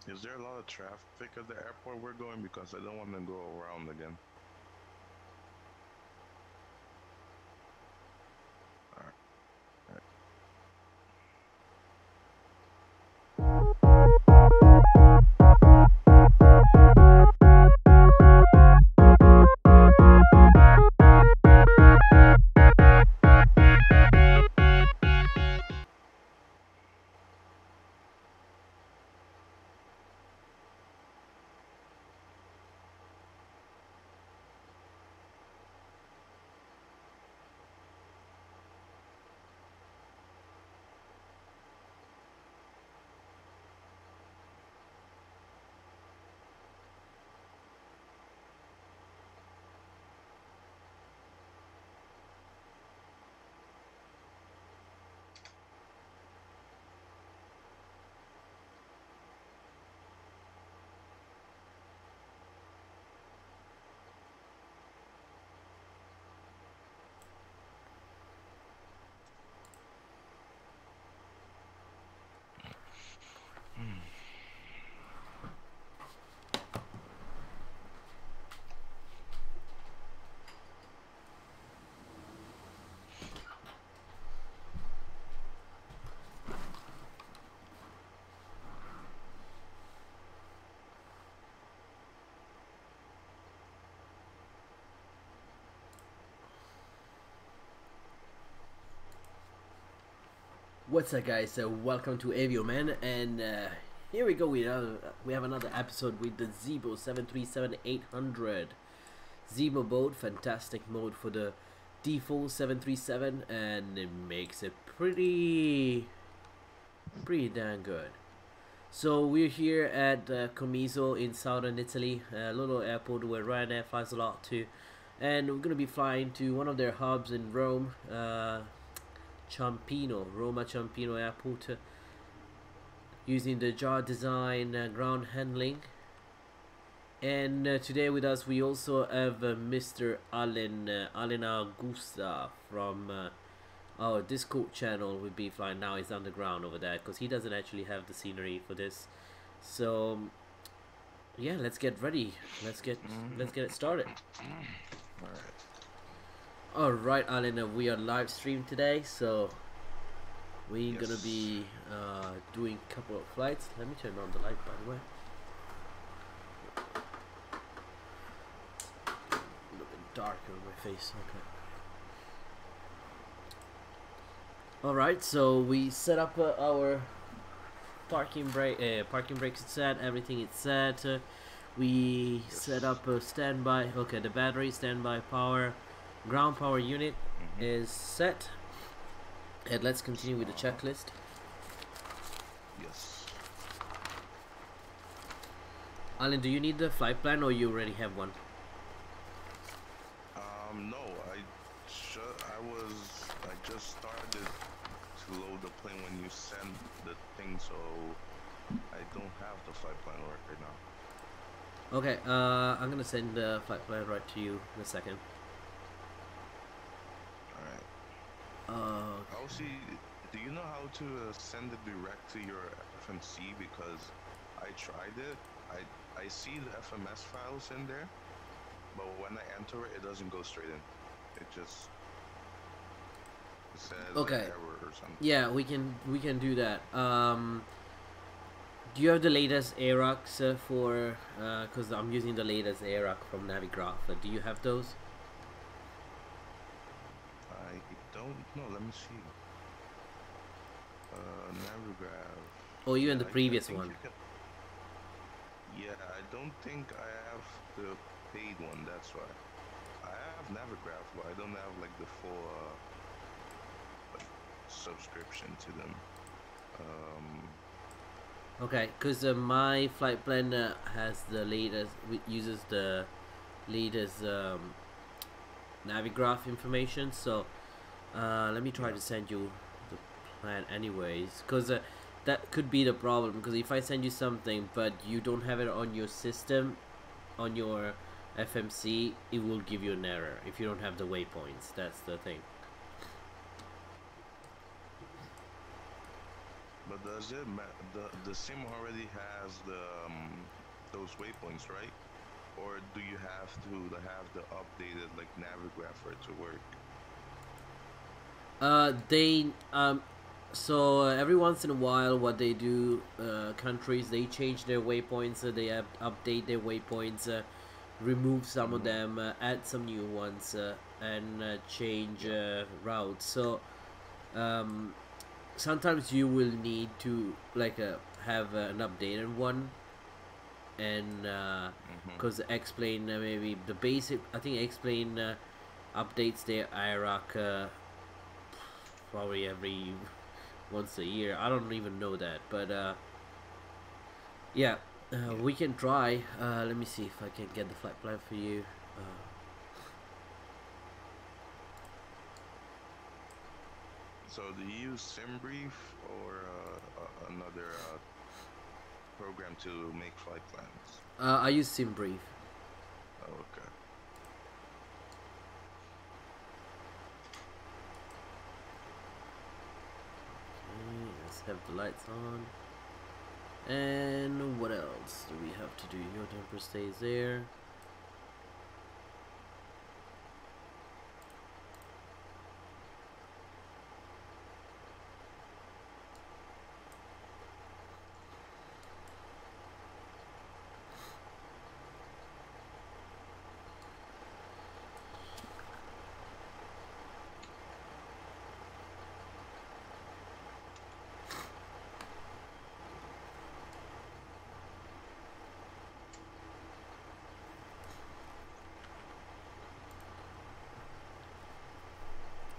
Is there a lot of traffic at the airport we're going? Because I don't want to go around again. All right. What's up, guys? Welcome to Avio Man, and here we go. We have another episode with the Zibo 737-800 Zibo boat. Fantastic mode for the default 737, and it makes it pretty damn good. So we're here at Comiso in southern Italy, a little airport where Ryanair flies a lot to, and we're gonna be flying to one of their hubs in Rome. Roma Ciampino Airport, using the jar design ground handling. And today with us we also have Mr. Allen Augusta from our Discord channel. Will be flying now. He's underground over there because he doesn't actually have the scenery for this. So yeah, let's get ready. Let's get it started. All right. Alright, Alan, we are live stream today, so we're gonna be doing a couple of flights. Let me turn on the light, by the way. A little bit darker on my face. Okay. Alright, so we set up our parking brakes set, everything is set. We set up a standby. Okay, the battery, standby power. Ground power unit is set, and let's continue with the checklist. Yes. Alan, do you need the flight plan or you already have one? No, I just started to load the plane when you sent the thing, so I don't have the flight plan right now. Okay, I'm gonna send the flight plan right to you in a second. See, do you know how to send it direct to your FMC? Because I tried it. I see the FMS files in there, but when I enter it, it doesn't go straight in. It says okay. Like error or something. Yeah, we can do that. Do you have the latest AROCs for? Because I'm using the latest AROC from Navigraph. Do you have those? I don't know. Let me see. Navigraph. Oh, you in the previous one. Yeah, I don't think I have the paid one. That's why. I have Navigraph, but I don't have like the full like subscription to them. Okay, because my flight plan has the latest, uses the latest Navigraph information. So let me try to send you the plan anyways, because that could be the problem. Because if I send you something but you don't have it on your system, on your FMC, it will give you an error if you don't have the waypoints. That's the thing. But But does it the sim already has those waypoints, right? Or do you have to have the updated like Navigraph for it to work? They so every once in a while, what they do, countries they change their waypoints. They have update their waypoints, remove some of them, add some new ones, and change routes. So sometimes you will need to like have an updated one, and because explain maybe the basic. I think explain updates their Iraq probably every once a year. I don't even know that, but yeah, we can try. Let me see if I can get the flight plan for you. So do you use SimBrief or another program to make flight plans? I use SimBrief. Oh, okay. Okay, let's have the lights on. And what else do we have to do? Your temper stays there.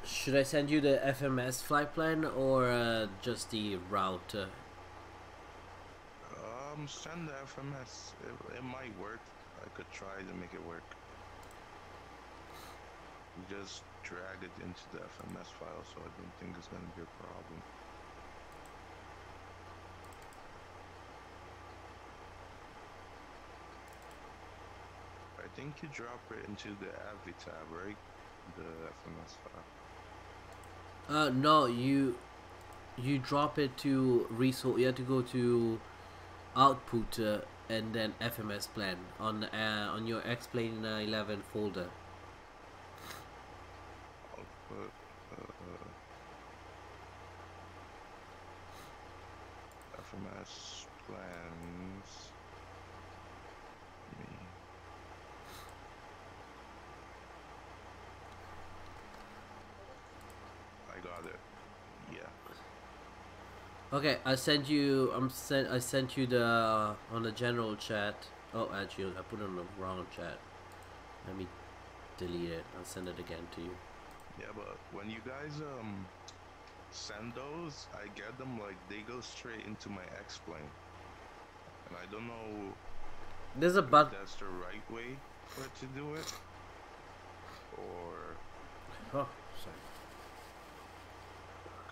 Should I send you the FMS flight plan or just the route? Send the FMS. It might work. I could try to make it work. You just drag it into the FMS file, so I don't think it's gonna be a problem. I think you drop it into the Avi tab, right? The FMS file. No, you drop it to resource. You have to go to output and then FMS plan on your Explain 11 folder. Output. FMS plans. I got it. Yeah. Okay, I sent you. I sent you the on the general chat. Oh, actually, I put it on the wrong chat. Let me delete it. I'll send it again to you. Yeah, but when you guys send those, I get them like they go straight into my Explain, and I don't know. There's a if button. that's the right way for it to do it, or Oh, sorry.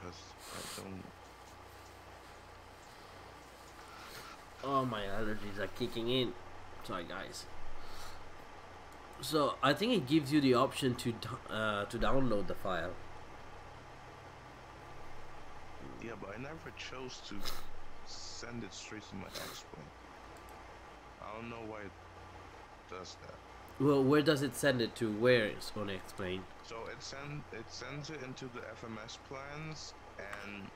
because I don't. Oh, my allergies are kicking in. Sorry, guys. So I think it gives you the option to download the file. Yeah, but I never chose to send it straight to my Explain. I don't know why it does that. Well, where does it send it to? Where it's going to explain? So it sends it into the FMS plans and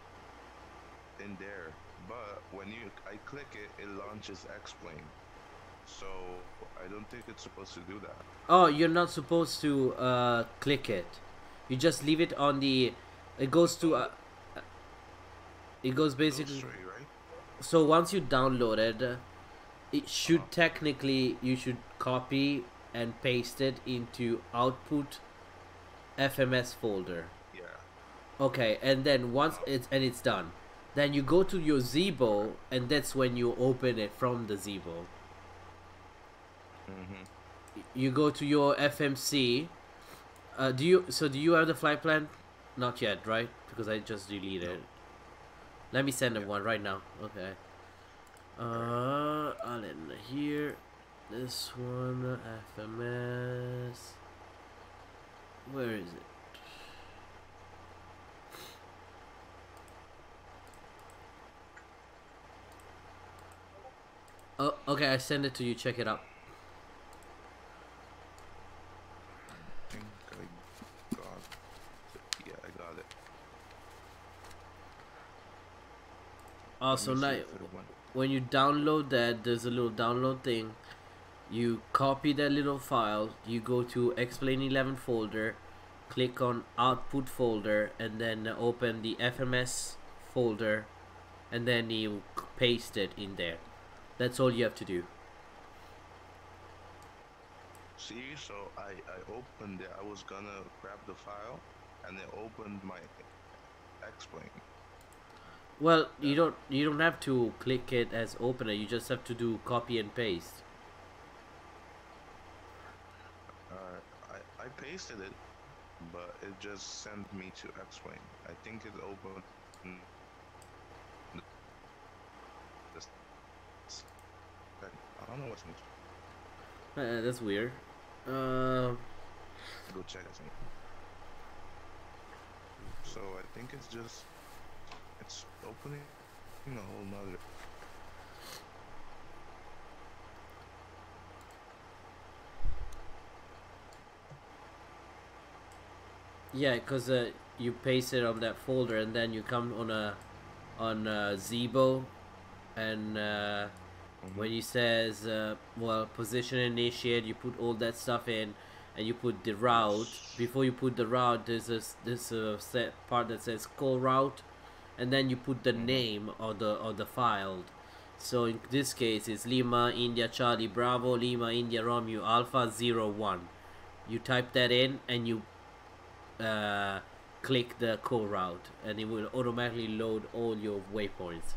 in there. But when I click it, it launches Explain. So I don't think it's supposed to do that. Oh, you're not supposed to click it. You just leave it on the. It goes to. It goes basically. It goes straight, right? So once you download it, it should technically you should copy and paste it into output FMS folder. Yeah. Okay, and then once it's done, then you go to your Zibo, and that's when you open it from the Zibo. You go to your FMC. Do you have the flight plan? Not yet, right? Because I just deleted it. Let me send one right now. Okay. I'll end here. This one, FMS. Where is it? Oh, okay, I send it to you. Check it out. I think I got it. Yeah, I got it. Let Also, me see now if it went. when you download that, there's a little download thing. You copy that little file. You go to Explain 11 folder, click on Output folder, and then open the FMS folder, and then you paste it in there. That's all you have to do. See, so I opened it. I was gonna grab the file, and it opened my explain. Well, you don't have to click it as opener. You just have to do copy and paste. I pasted it, but it just sent me to explain. I think it opened this. I don't know what's next. That's weird. Go check it. So I think it's opening a whole nother. Yeah, because you paste it on that folder, and then you come on Zibo, and when he says well, position initiate, you put all that stuff in, and you put the route. Before you put the route, there's a set part that says call route, and then you put the name of the file. So in this case, it's Lima India Charlie Bravo Lima India Romeo Alpha 01. You type that in, and you click the call route, and it will automatically load all your waypoints.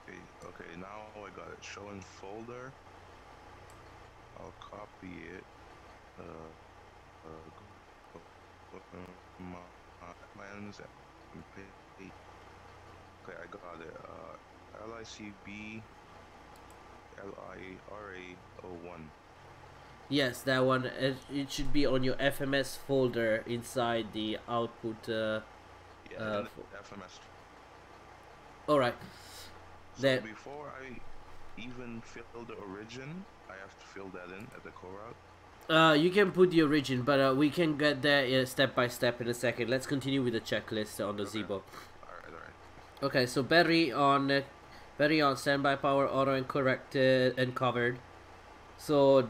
Okay, now I got it. Showing folder. I'll copy it. My plans and pay. Okay, I got it. LICB LIRA01. Yes, that one. It should be on your FMS folder inside the output. Yeah, in the FMS. All right. So That before I even fill the origin, I have to fill that in at the core route. you can put the origin, but we can get there step by step in a second. Let's continue with the checklist on the Zibo. Alright. Okay, so battery on standby power, auto and corrected and covered. So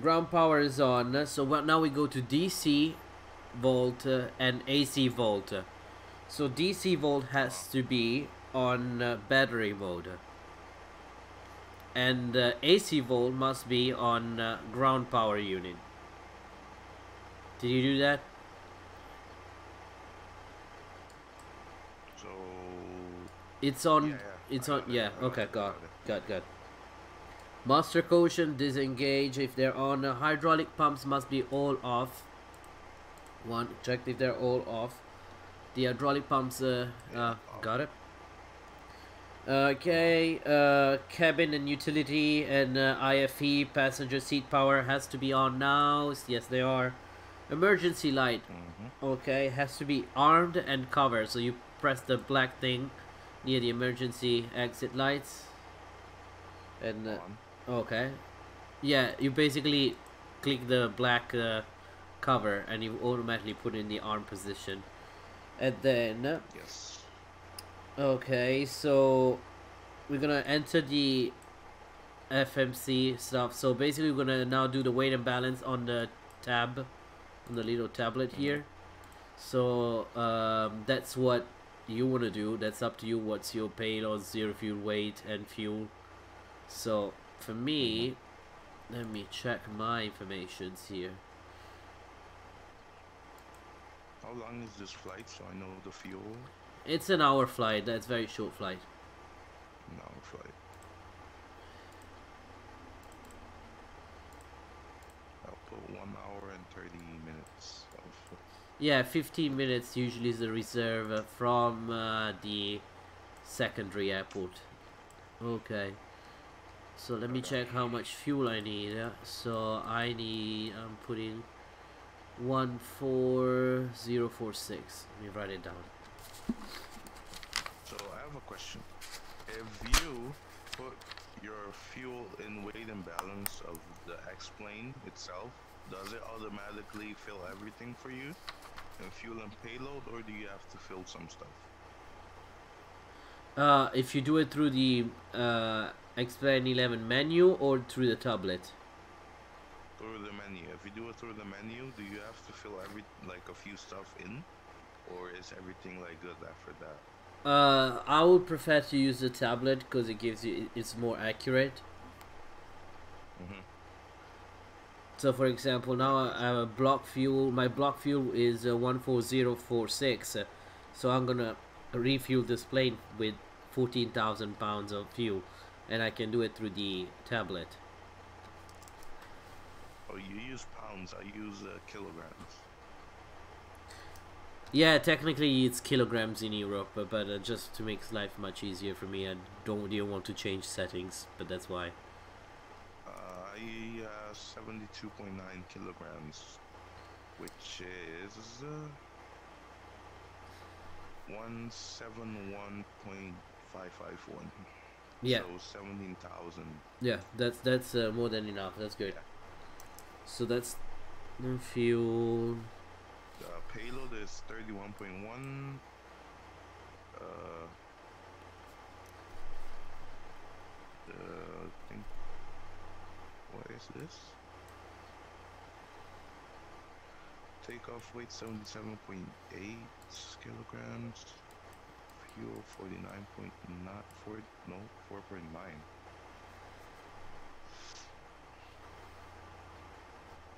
ground power is on. So now we go to DC volt and AC volt. So DC volt has to be on battery mode, and AC volt must be on ground power unit. Did you do that? So It's on. yeah, It's I on. got it, Yeah. I got Okay. it, I Got. got it. Master quotient disengage if they're on. Hydraulic pumps must be all off. One, check if they're all off. The hydraulic pumps. Got it. Okay. Cabin and utility and IFE passenger seat power has to be on now. Yes, they are. Emergency light. Okay, has to be armed and covered. So you press the black thing near the emergency exit lights. And okay, yeah, you basically click the black cover, and you automatically put in the arm position. And then Yes. okay, so we're gonna enter the FMC stuff. So basically we're gonna now do the weight and balance on the tab, on the little tablet here. So that's what you want to do. That's up to you. What's your payload, zero fuel weight and fuel. So for me, let me check my informations here. How long is this flight so I know the fuel? It's an hour flight. That's very short flight. An hour flight. I'll put 1 hour and 30 minutes of... Yeah, 15 minutes usually is the reserve from the secondary airport. Okay. So let me check how much fuel I need. So I need, I'm putting 14046. Let me write it down. So I have a question. If you put your fuel in weight and balance of the X-plane itself, does it automatically fill everything for you in fuel and payload, or do you have to fill some stuff? If you do it through the Explain 11 menu or through the tablet. Through the menu. If you do it through the menu, do you have to fill a few stuff in, or is everything like good after that? I would prefer to use the tablet because it gives you, it's more accurate. So for example, now I have a block fuel. My block fuel is 14046. So I'm gonna refuel this plane with 14,000 pounds of fuel, and I can do it through the tablet. Oh, you use pounds. I use kilograms. Yeah, technically it's kilograms in Europe, but just to make life much easier for me, I don't really want to change settings, but that's why. 72.9 kilograms, which is 171.551. Yeah. So 17,000. Yeah, that's more than enough. That's good. Yeah. So that's the fuel. Payload is 31.1. I think. What is this? Takeoff weight 77.8 kilograms. Fuel 49.4. No, 4.9.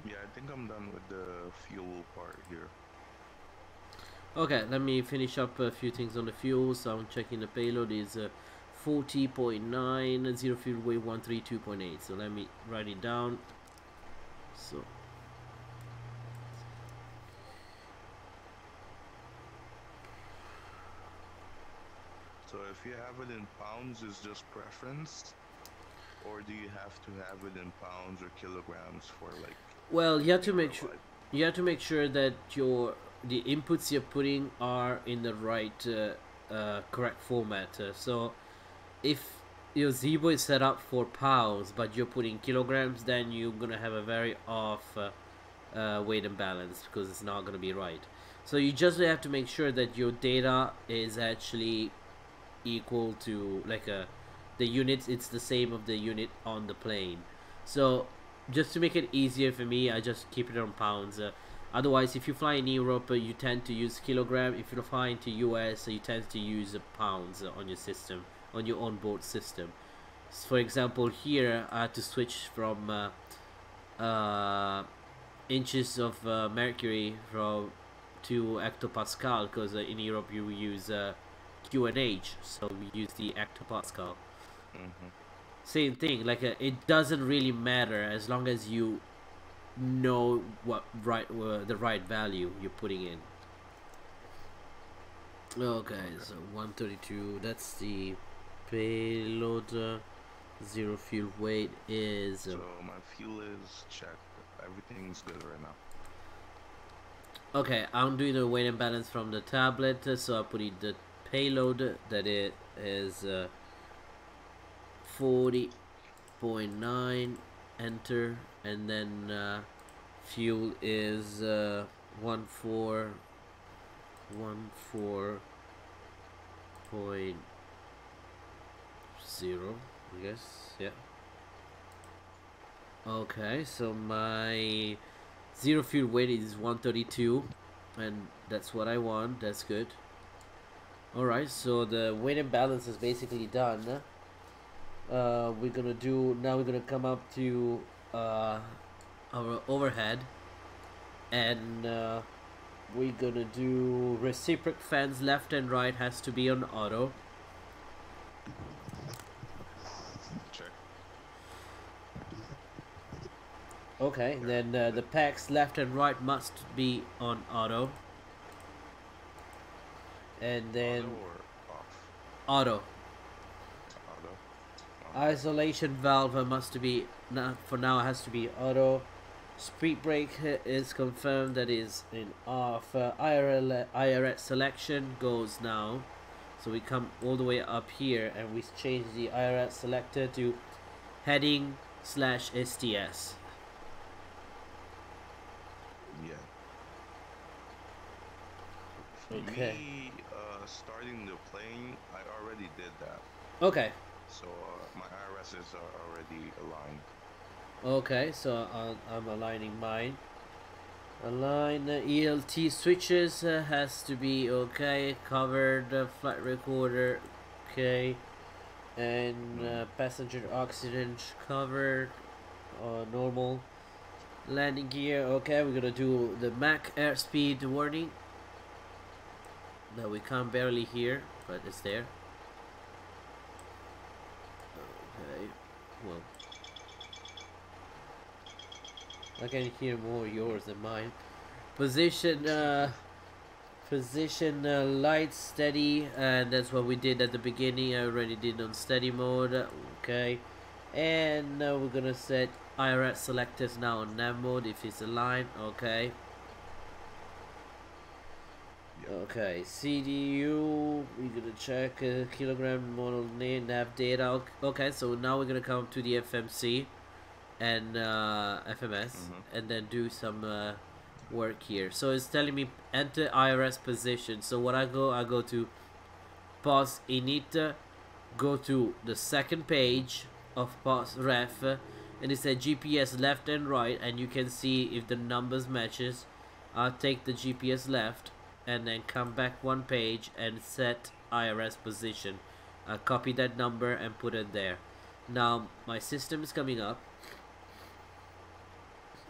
Yeah, I think I'm done with the fuel part here. Okay, let me finish up a few things on the fuel. So I'm checking the payload is 40.9, zero fuel weight 132.8. So let me write it down. So if you have it in pounds, it's just preference, or do you have to have it in pounds or kilograms for like? Well, you have to make sure that the inputs you're putting are in the right correct format. So if your Zibo is set up for pounds but you're putting kilograms, then you're gonna have a very off weight and balance because it's not gonna be right. So you just have to make sure that your data is actually equal to the units. It's the same of the unit on the plane. So just to make it easier for me, I just keep it on pounds. Otherwise, if you fly in Europe, you tend to use kilogram. If you fly into US, you tend to use pounds on your system, on your onboard system. So for example, here I had to switch from inches of mercury to hectopascal because in Europe you use QNH, so we use the hectopascal. Same thing, it doesn't really matter as long as you know what the right value you're putting in. Okay, so 132, that's the payload. Zero fuel weight is so my fuel is checked, everything's good right now. Okay, I'm doing the weight and balance from the tablet, so I put in the payload that it is 40.9, enter, and then fuel is 14.0, I guess. Yeah. Okay, so my zero fuel weight is 132, and that's what I want. That's good. Alright, so the weight and balance is basically done. We're gonna come up to our overhead, and we're gonna do reciproc fans left and right has to be on auto. Check. Okay, then the packs left and right must be on auto. And then auto or off? Auto. Auto. Isolation valve must be, for now has to be auto. Speed brake is confirmed, that is in off. IRS selection goes now. So we come all the way up here and we change the IRS selector to heading /STS. Yeah. Okay. Me starting the plane, I already did that. Okay. So my IRSs are already aligned. Okay, so I'm aligning mine. Align ELT switches has to be okay. Covered flight recorder, okay. And passenger oxygen covered. Normal. Landing gear, okay. We're gonna do the Mach airspeed warning. No, we can't barely hear, but it's there. Okay, well, I can hear more yours than mine. Position, light, steady, and that's what we did at the beginning. I already did on steady mode. Okay, and now we're gonna set IRS selectors now on nav mode if it's aligned. Okay. Okay, CDU, we're gonna check kilogram model name, nav data. Okay, so now we're gonna come to the FMC and FMS and then do some work here. So it's telling me enter IRS position. So what I go to pause init, go to the second page of pause ref, and it says GPS left and right, and you can see if the numbers matches. I'll take the GPS left and then come back one page and set IRS position. I'll copy that number and put it there. Now my system is coming up.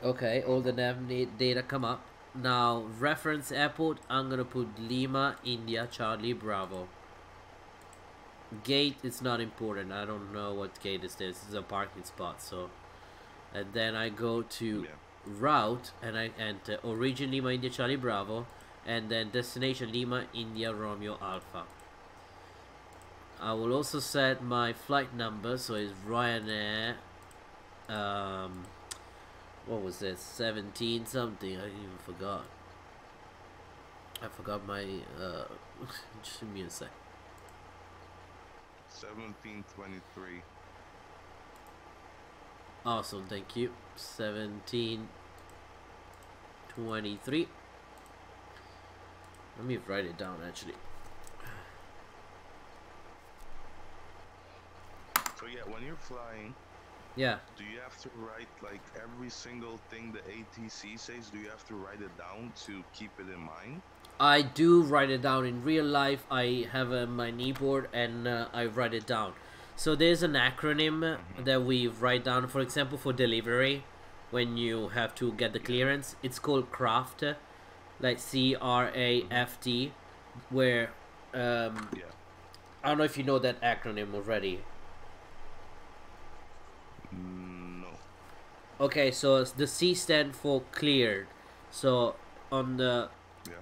Okay, all the nav data come up. Now reference airport, I'm gonna put Lima India Charlie Bravo. Gate is not important. I don't know what gate is this. This is a parking spot. So, and then I go to route and I enter origin Lima India Charlie Bravo, and then destination Lima India Romeo Alpha. I will also set my flight number, so it's Ryanair. What was this? 17 something. I even forgot. I forgot my. Just give me a sec. 1723. Awesome, thank you. 1723. Let me write it down actually. So yeah, when you're flying, yeah, do you have to write like every single thing the ATC says? Do you have to write it down to keep it in mind? I do write it down in real life. I have my kneeboard and I write it down. So there's an acronym that we write down. For example, for delivery, when you have to get the clearance, it's called CRAFT, like CRAFT, where I don't know if you know that acronym already. No. Okay, so the C stand for cleared. So on the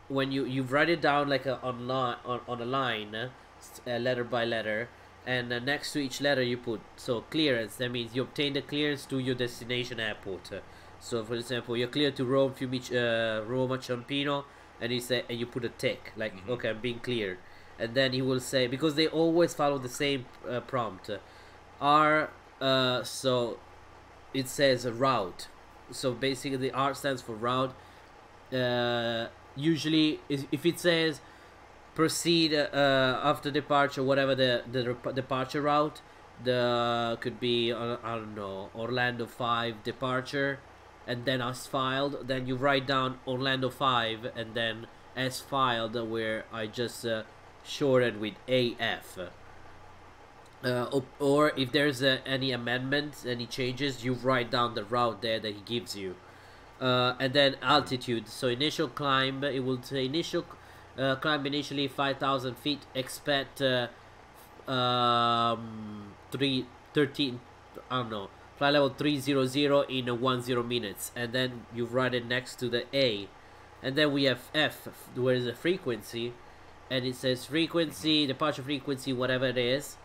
when you write it down like on a line, letter by letter, and next to each letter you put clearance. That means you obtain the clearance to your destination airport. So for example, you're cleared to Rome Roma Ciampino, and you put a tick like okay, I'm being cleared, and then he will say, because they always follow the same prompt, so it says route. So basically the R stands for route. Usually if it says proceed after departure, whatever the departure route, could be I don't know, Orlando 5 departure, and then as filed, then you write down Orlando 5 and then as filed, where I just shorted with AF. Or if there's any amendments, any changes, you write down the route there that he gives you. And then altitude. So initial climb, it will say initial climb initially 5,000 feet. Expect 13. I don't know. Flight level 300 in 10 minutes, and then you write it next to the A, and then we have F, where is the frequency, and it says frequency, departure frequency, whatever it is,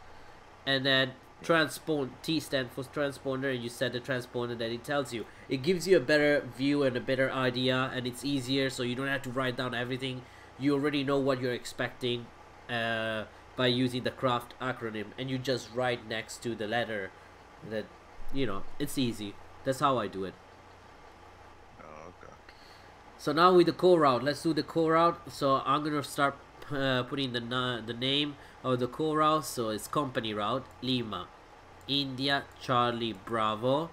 and then transpond. T stands for transponder, and you set the transponder that it tells you. It gives you a better view and a better idea, and it's easier, so you don't have to write down everything. You already know what you're expecting by using the craft acronym, and you just write next to the letter that, you know, it's easy. That's how I do it. Okay. So now with the call route, let's do the call route. So I'm gonna start putting the name of the call route. So it's company route, Lima India Charlie Bravo,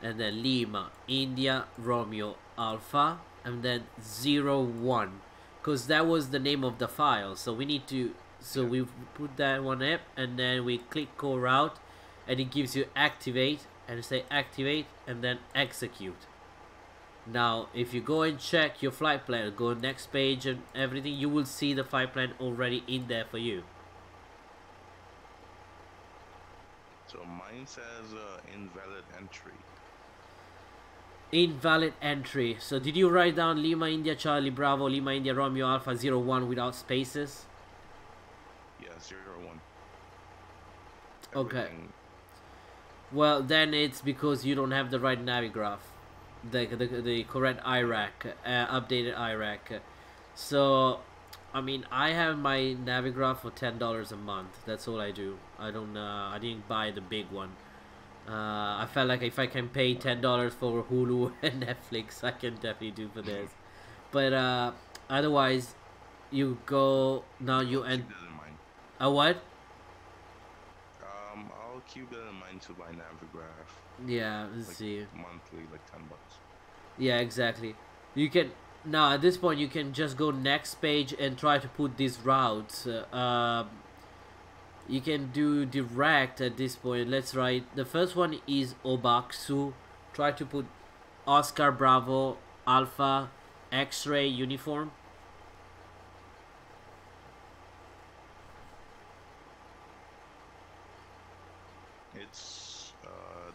and then Lima India Romeo Alpha, and then 01, because that was the name of the file. So we need to, so we put that one up, and then we click call route, and it gives you activate, and say activate, and then execute. Now if you go and check your flight plan, go next page and everything, you will see the flight plan already in there for you. So mine says invalid entry. Invalid entry. So did you write down Lima India Charlie Bravo Lima India Romeo Alpha 01 without spaces? Yeah, 01. Okay. Everything. Well, then it's because you don't have the right navigraph, the correct IRAC, updated IRAC. So I mean, I have my navigraph for $10 a month. That's all I do. I don't I didn't buy the big one. I felt like if I can pay $10 for Hulu and Netflix, I can definitely do for this. But otherwise, you go now. You Keep and that in mind. a what? I'll keep that in mind to buy Navigraph. Yeah, let's Like see. monthly, like $10. Yeah, exactly. You can now at this point you can just go next page and try to put these routes. You can do direct at this point. Let's write. The first one is Obaxu. Try to put Oscar Bravo Alpha X-ray uniform. It's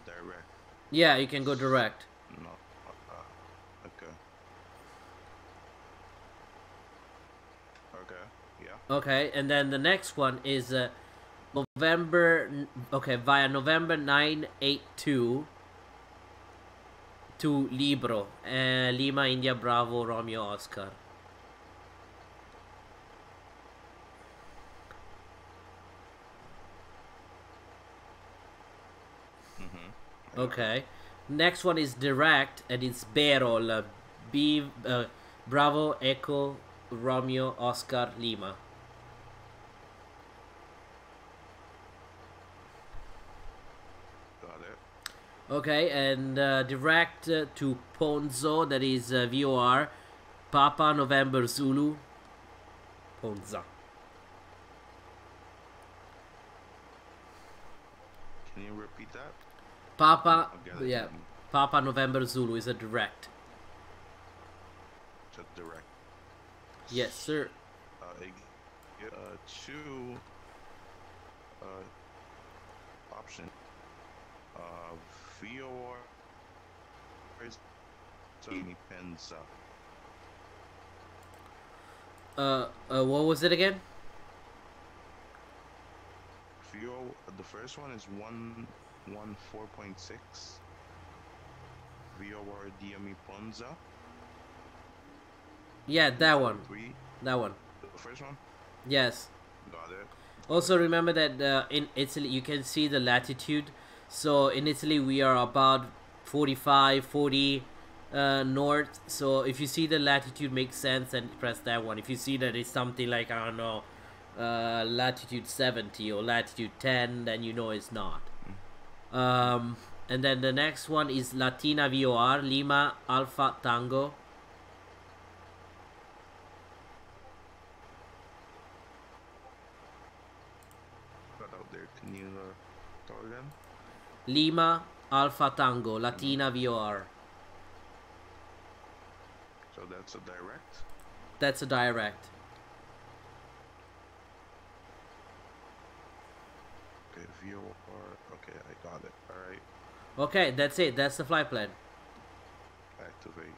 direct. Yeah, you can go direct. No. Okay. Okay. Yeah. Okay, and then the next one is November. Okay, via November 982 to Libro, Lima India Bravo Romeo Oscar. Okay. Next one is direct, and it's Berol, Bravo Echo Romeo Oscar Lima. Got it. Okay, and direct to Ponzo, that is VOR, Papa November Zulu, Ponza. Can you repeat that? Papa, I'll get it. yeah, Papa November Zulu is a direct. To direct. Yes, sir. Two option. VOR Penza. What was it again? The first one is 114.6. VOR DME Ponza. Yeah, that one. 3. That one. The first one? Yes. Got it. Also remember that in Italy you can see the latitude. So in Italy we are about 45, 40 north. So if you see the latitude makes sense, and press that one. If you see that it's something like, I don't know, latitude 70 or latitude 10, then you know it's not. And then the next one is Latina VOR, Lima Alpha Tango. Cut out there. Can you start again? Lima Alpha Tango, Latina VOR. So that's a direct. That's a direct. Okay, VOR. Okay, I got it. All right. Okay, that's it. That's the flight plan. Activate.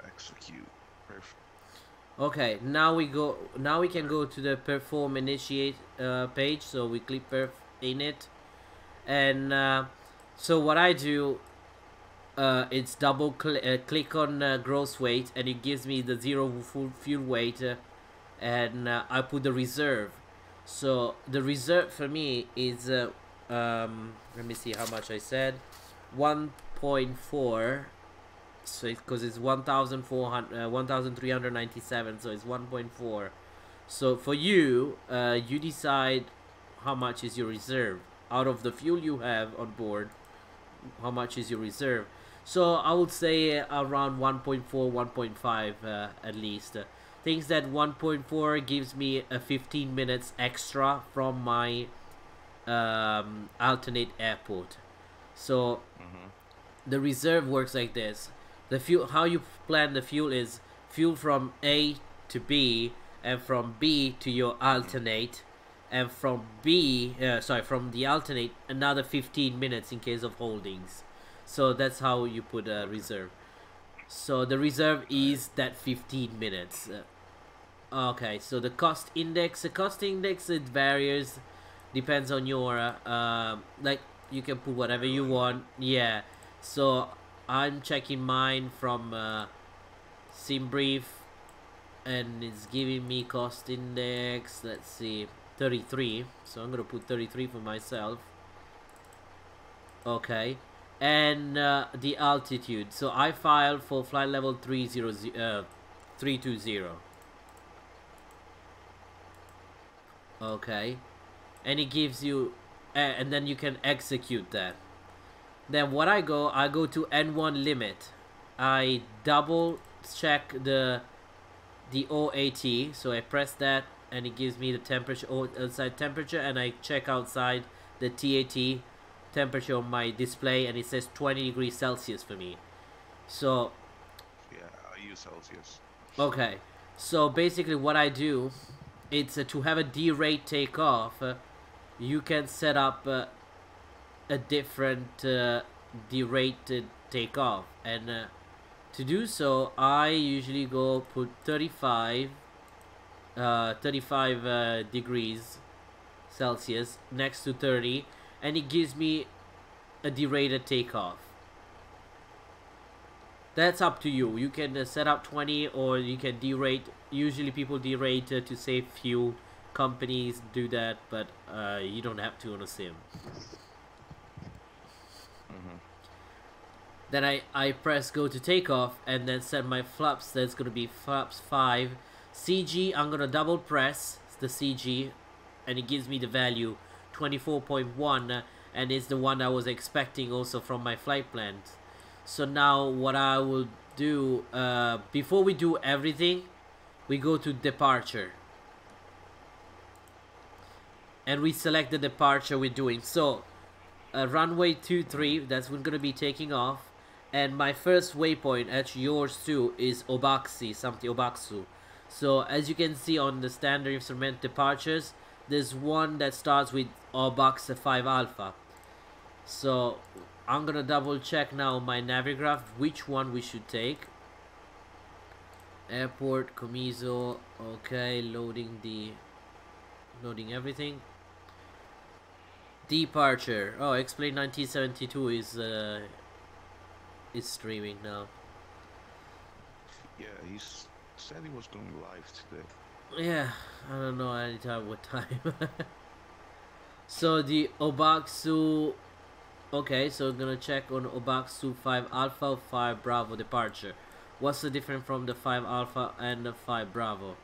Execute. Perfect. Okay, now we go. Now we can go to the perform initiate page. So we click perf in it, And so what I do, it's double click on gross weight, and it gives me the zero full fuel weight, and I put the reserve. So the reserve for me is let me see how much I said, 1.4. So because it's 1,397, so it's 1.4. So for you, you decide how much is your reserve out of the fuel you have on board. How much is your reserve? So I would say around 1.4, 1.5 at least. Thinks that 1.4 gives me 15 minutes extra from my alternate airport. So the reserve works like this. The fuel, how you plan the fuel is fuel from A to B, and from B to your alternate, and from from the alternate another 15 minutes in case of holdings. So that's how you put a reserve. So the reserve is that 15 minutes. Okay, so the cost index, it varies, depends on your like, you can put whatever you want. Yeah, so I'm checking mine from SimBrief, and it's giving me cost index, let's see, 33. So I'm gonna put 33 for myself. Okay, and the altitude, so I filed for flight level 320. Okay, and it gives you and then you can execute that. Then what I go to N1 limit. I double check the OAT, so I press that and it gives me the temperature, outside temperature, and I check outside the TAT temperature on my display, and it says 20 degrees Celsius for me. So yeah, I use Celsius. okay, so basically what I do, it's to have a D-rate takeoff, you can set up a different D-rate takeoff, and to do so I usually go put 35 degrees Celsius next to 30, and it gives me a derated takeoff. That's up to you. You can set up 20, or you can derate. Usually people derate to save fuel. Companies do that, but you don't have to on a sim. Then I press go to takeoff, and then set my flaps. That's gonna be flaps 5. CG, I'm gonna double press the CG, and it gives me the value 24.1, and it's the one I was expecting also from my flight plan. So now what I will do, before we do everything, we go to departure, and we select the departure we're doing. So runway 23, that's when we're gonna be taking off. And my first waypoint, actually yours too, is Obaxu. So as you can see on the standard instrument departures, there's one that starts with Obax 5 Alpha. So I'm gonna double check now my Navigraph which one we should take. Airport, Comiso, okay, loading everything. Departure. Oh, Explain 1972 is streaming now. Yeah, he said he was going live today. Yeah, I don't know anytime what time. So the Obaxu. Okay, so I'm gonna check on Obaxu 5 Alpha 5 Bravo departure. What's the difference from the 5 Alpha and the 5 Bravo?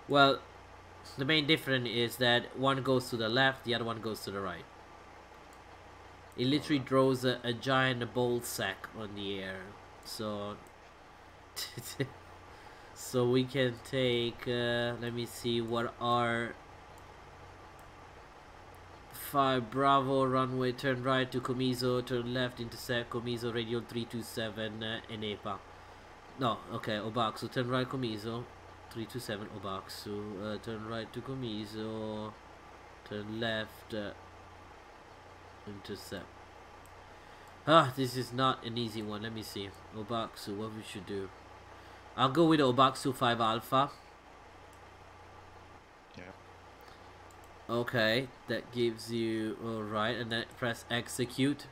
Well, the main difference is that one goes to the left, the other one goes to the right. It literally draws a giant ball sack on the air. So so we can take let me see what are 5 Bravo, runway, turn right to Comiso, turn left, intercept Comiso, radial 327 Enepa. No, okay, Obaxu, turn right Comiso, 327 Obaxu, turn right to Comiso, turn left, intercept. This is not an easy one. Let me see. Obaxu, what we should do. I'll go with Obaxu 5 Alpha. Yeah. Okay, that gives you alright, and then press execute.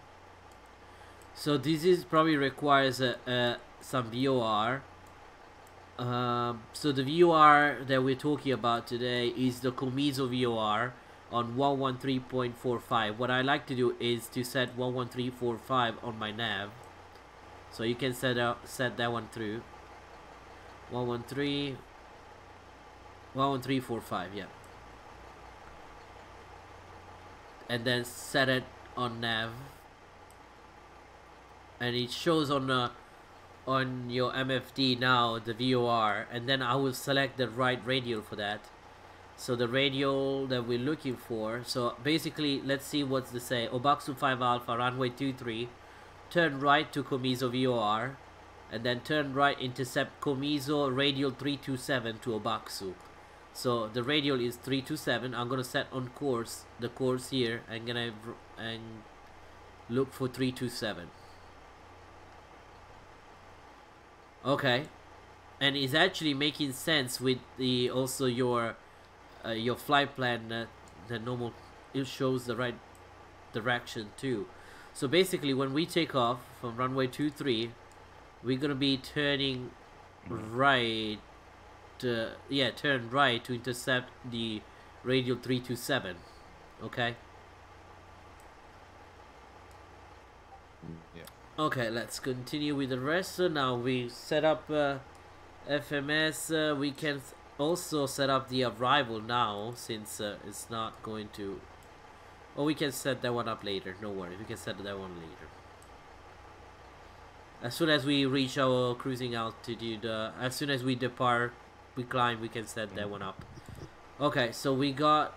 So this is probably requires some VOR. So the VOR that we're talking about today is the Comiso VOR on 113.45. What I like to do is to set 113.45 on my nav. So you can set that one through 113.45, yeah. And then set it on nav, and it shows on your MFD now the VOR, and then I will select the right radial for that. So the radial that we're looking for, so basically let's see what's the say. Obaxu 5 Alpha, runway 23, turn right to Comiso VOR, and then turn right, intercept Comiso radial 327 to Obaxu. So the radial is 327. I'm gonna set on course, the course here, and look for 327. Okay, and it's actually making sense with the also your flight plan. The normal, it shows the right direction too. So basically, when we take off from runway 23, we're gonna be turning right. Turn right to intercept the radial 327. Okay. Yeah. Okay, let's continue with the rest. So now we set up FMS. We can also set up the arrival now, since it's not going to. Or we can set that one up later. No worries, we can set that one later. As soon as we reach our cruising altitude, as soon as we depart, we climb, we can set that one up. Okay, so we got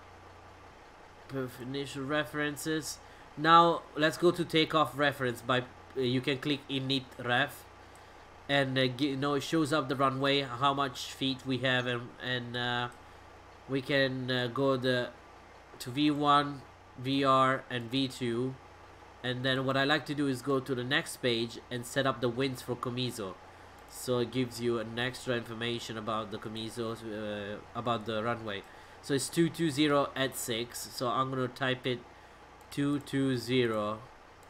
initial references. Now let's go to takeoff reference. By you can click init ref, and it shows up the runway, how much feet we have, and we can go to V1, VR, and V2. And then what I like to do is go to the next page and set up the winds for Comiso. So it gives you an extra information about the Comiso, about the runway. So it's 220 at 6. So I'm gonna type it 220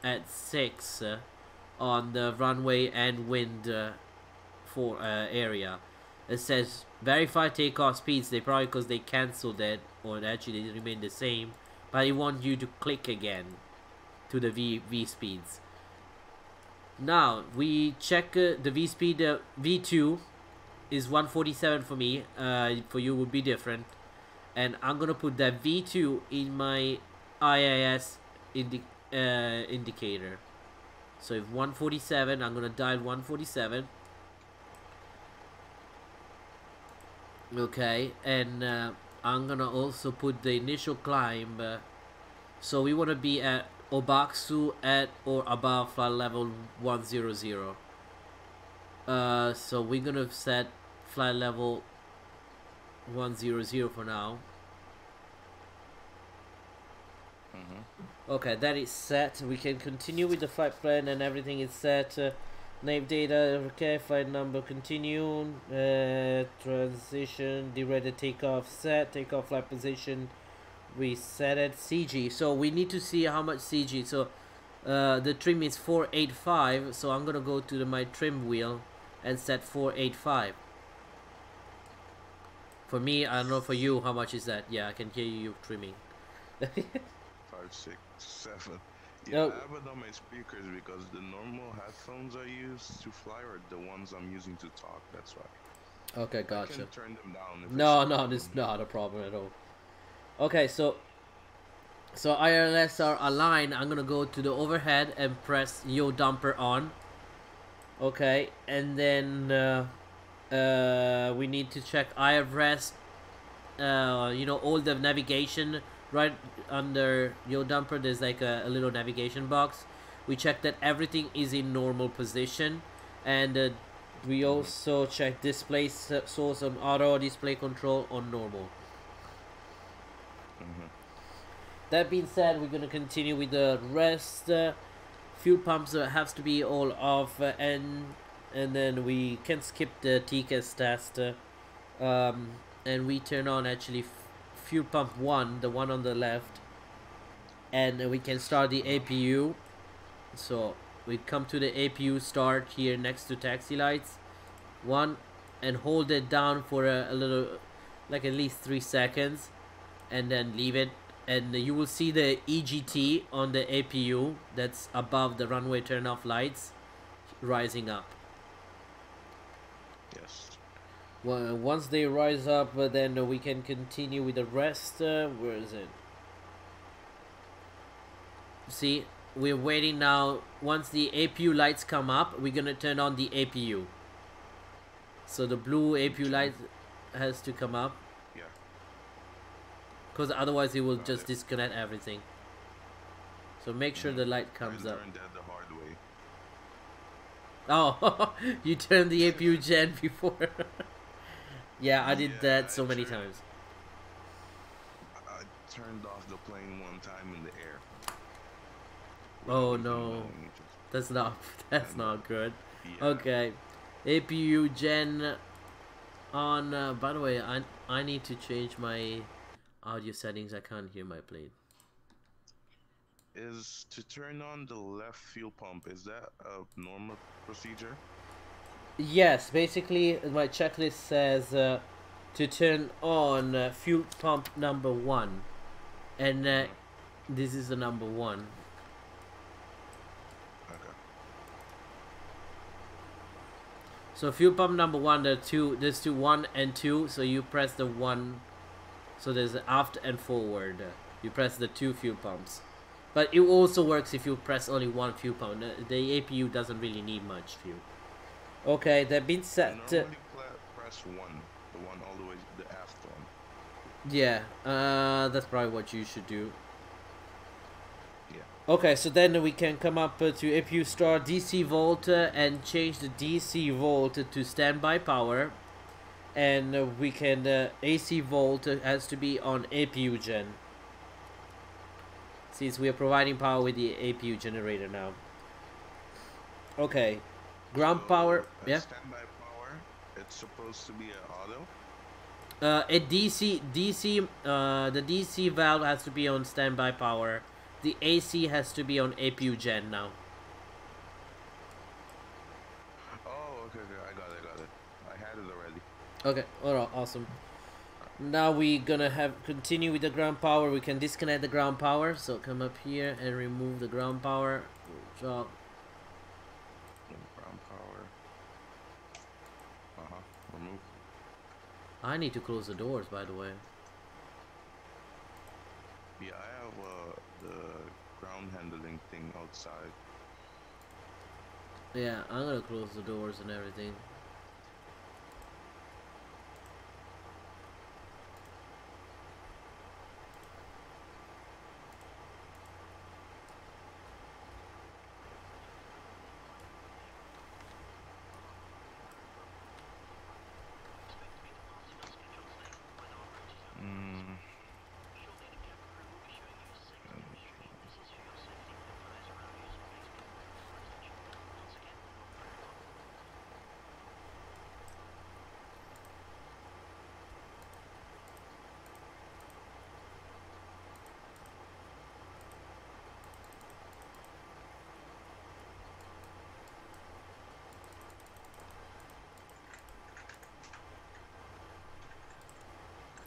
at 6 on the runway and wind for area. It says verify takeoff speeds. They probably, because they cancelled it, or actually they remain the same, but it wants you to click again to the V speeds. Now we check the V speed. V2 is 147 for me. For you would be different, and I'm gonna put that V2 in my IIS indicator. So if 147, I'm gonna dial 147. Okay, and I'm gonna also put the initial climb. So we want to be at Obaxu at or above flight level 100. So we're gonna set flight level 100 for now. Okay, that is set. We can continue with the flight plan, and everything is set. Nav data, okay, flight number continue, transition, derated takeoff set, takeoff flight position, we set it, CG. So we need to see how much CG. So the trim is 485, so I'm gonna go to my trim wheel and set 485. For me, I don't know for you, how much is that? Yeah, I can hear you trimming. 5, 6, 7. Yeah, No. I have it on my speakers because the normal headphones I use to fly are the ones I'm using to talk. That's why. Okay, I gotcha. can turn them down. If No, it's no, this is not a problem at all. Okay, so ILS are aligned. I'm gonna go to the overhead and press yaw dumper on. Okay, and then we need to check IRS. You know, all the navigation. Right under yaw dumper, there's like a little navigation box. We check that everything is in normal position, and we also check display source on auto, display control on normal. That being said, we're gonna continue with the rest. Fuel pumps has to be all off, and then we can skip the TCAS test, and we turn on actually fuel pump 1, the one on the left, and we can start the APU. So we come to the APU start here next to taxi lights 1, and hold it down for a little, like at least 3 seconds, and then leave it, and you will see the EGT on the APU that's above the runway turn off lights rising up. Yes. Well, once they rise up, then we can continue with the rest. Where is it? See, we're waiting now. Once the APU lights come up, we're gonna turn on the APU. So the blue APU light has to come up. Yeah. Because otherwise it will just disconnect everything. So make sure the light comes up. I learned that the hard way. Oh, you turned the APU gen before. Yeah, I did that so many times. I turned off the plane one time in the air. Oh no, that's not good. Yeah. Okay, APU gen on. By the way, I need to change my audio settings. I can't hear my plane. Is to turn on the left fuel pump, is that a normal procedure? Yes, basically my checklist says to turn on fuel pump number 1, and this is the number 1. Okay. So fuel pump number 1, there's 1 and 2, so you press the 1, so there's aft and forward. You press the 2 fuel pumps. But it also works if you press only 1 fuel pump. The APU doesn't really need much fuel. Okay, that being said. Normally press 1, the one all the way, the aft one. Yeah, that's probably what you should do. Yeah. Okay, so then we can come up to APU start DC volt and change the DC volt to standby power, and we can AC volt has to be on APU gen, since we are providing power with the APU generator now. Okay, ground power. Yeah. Standby power. It's supposed to be an auto. A DC, the DC valve has to be on standby power. The AC has to be on APU gen now. Oh, okay, I got it. I had it already. Okay, alright, awesome. Now we gonna continue with the ground power. We can disconnect the ground power. So come up here and remove the ground power. Drop. Ground power. Remove. I need to close the doors, by the way. Yeah, I have the ground handling thing outside. Yeah, I'm gonna close the doors and everything.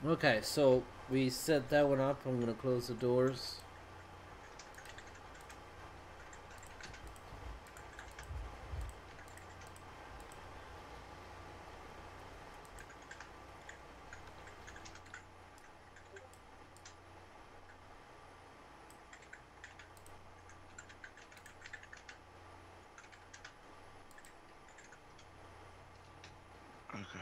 Okay, so we set that one up. I'm gonna close the doors. Okay.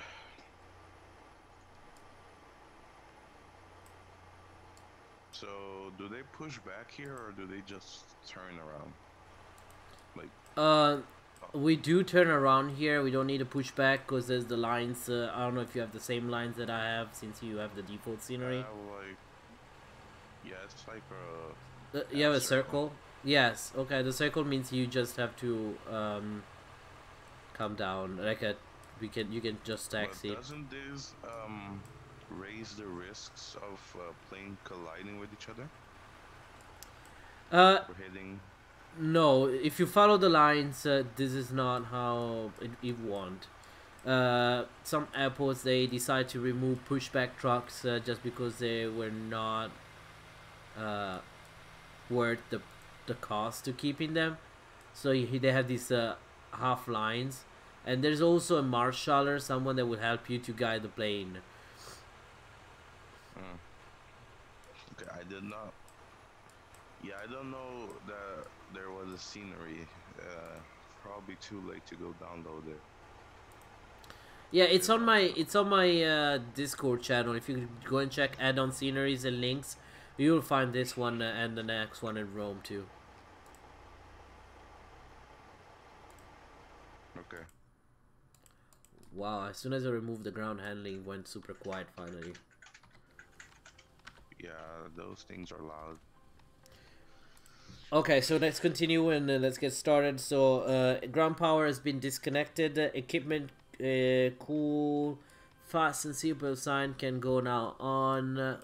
So, do they push back here or do they just turn around? Like, we do turn around here. We don't need to push back because there's the lines. I don't know if you have the same lines that I have, since you have the default scenery. Yeah, it's like you have a circle? Yes. Okay, the circle means you just have to come down. Like you can just taxi. But doesn't this raise the risks of plane colliding with each other Uh, or hitting? no. If you follow the lines, this is not how it want. Some airports they decide to remove pushback trucks just because they were not uh, worth the cost to keeping them. So they have these half lines, and there's also a marshaller, someone that will help you to guide the plane. Mm. Okay, I did not. Yeah, I don't know that there was a scenery. Probably too late to go download it. Yeah, If I, it's on my Discord channel. If you go and check add-on sceneries and links, you'll find this one and the next one in Rome too. okay. Wow, as soon as I removed the ground handling, it went super quiet finally. Yeah, those things are loud. Okay, so let's continue and let's get started. So, ground power has been disconnected. Equipment, cool, fast and simple sign can go now on.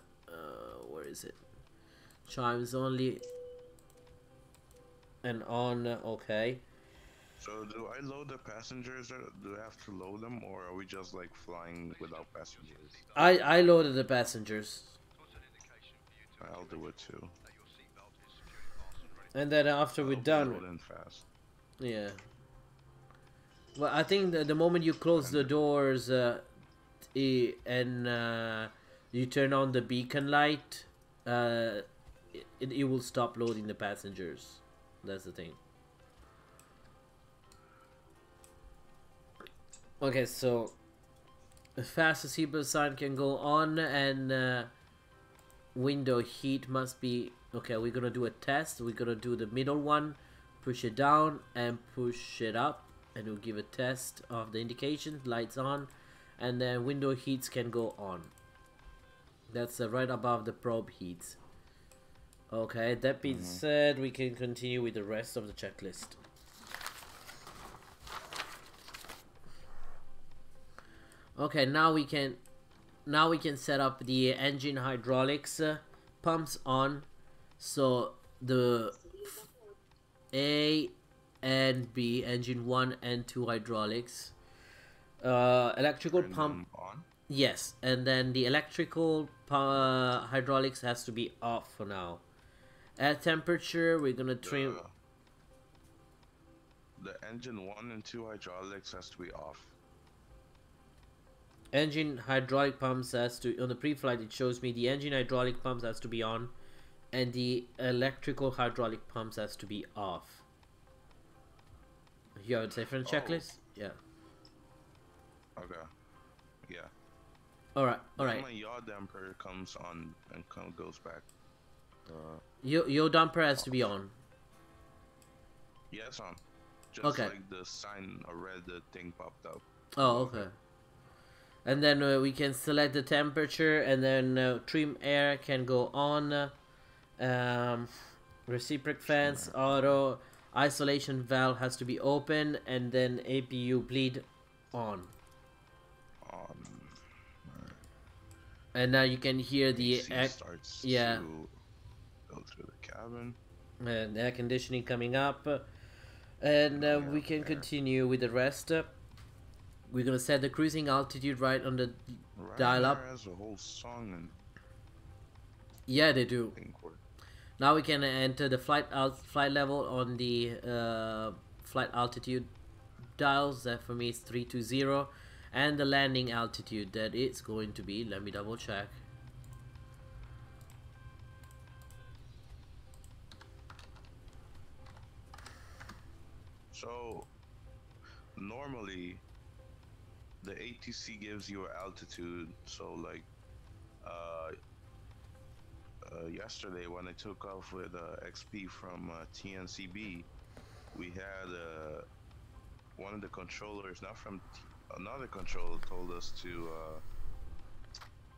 Where is it? Chimes only and on. Okay. So do I load the passengers or do I have to load them or are we just like flying without passengers? I loaded the passengers, I'll do it too. and then after we're I'll be done, loading fast. yeah. Well, I think the moment you close the doors and you turn on the beacon light, it will stop loading the passengers. That's the thing. Okay, so fast Zibo sign can go on, and window heat must be okay. We're gonna do a test. We're gonna do the middle one, push it down and push it up, and we'll give a test of the indication. Lights on, and then window heats can go on. That's right above the probe heats. Okay, that being said, we can continue with the rest of the checklist. Okay, now we can set up the engine hydraulics pumps on. So the A and B, engine 1 and 2 hydraulics, electrical Turn pump, them on. yes, and then the electrical hydraulics has to be off for now. At temperature, we're gonna trim. The engine 1 and 2 hydraulics has to be off. Engine hydraulic pumps has to, on the pre-flight it shows me the engine hydraulic pumps has to be on, and the electrical hydraulic pumps has to be off. You have a different checklist? Yeah. Okay. Yeah. Alright. My yaw damper comes on and goes back. Your dumper has to be on. Yeah, it's on. Just Okay. like the sign, a red thing popped up. Oh, okay. And then we can select the temperature, and then trim air can go on. Reciproc fans, auto, isolation valve has to be open, and then APU bleed on. And now you can hear the starts to go through the cabin. And air conditioning coming up, and we can continue with the rest. We're gonna set the cruising altitude right on the dial up. Has a whole song and yeah, they do. Now we can enter the flight level on the flight altitude dials. That for me is 320, and the landing altitude that it's going to be. Let me double check. So normally the ATC gives you an altitude. So like yesterday when I took off with XP from TNCB, we had one of the controllers, not from another controller, told us to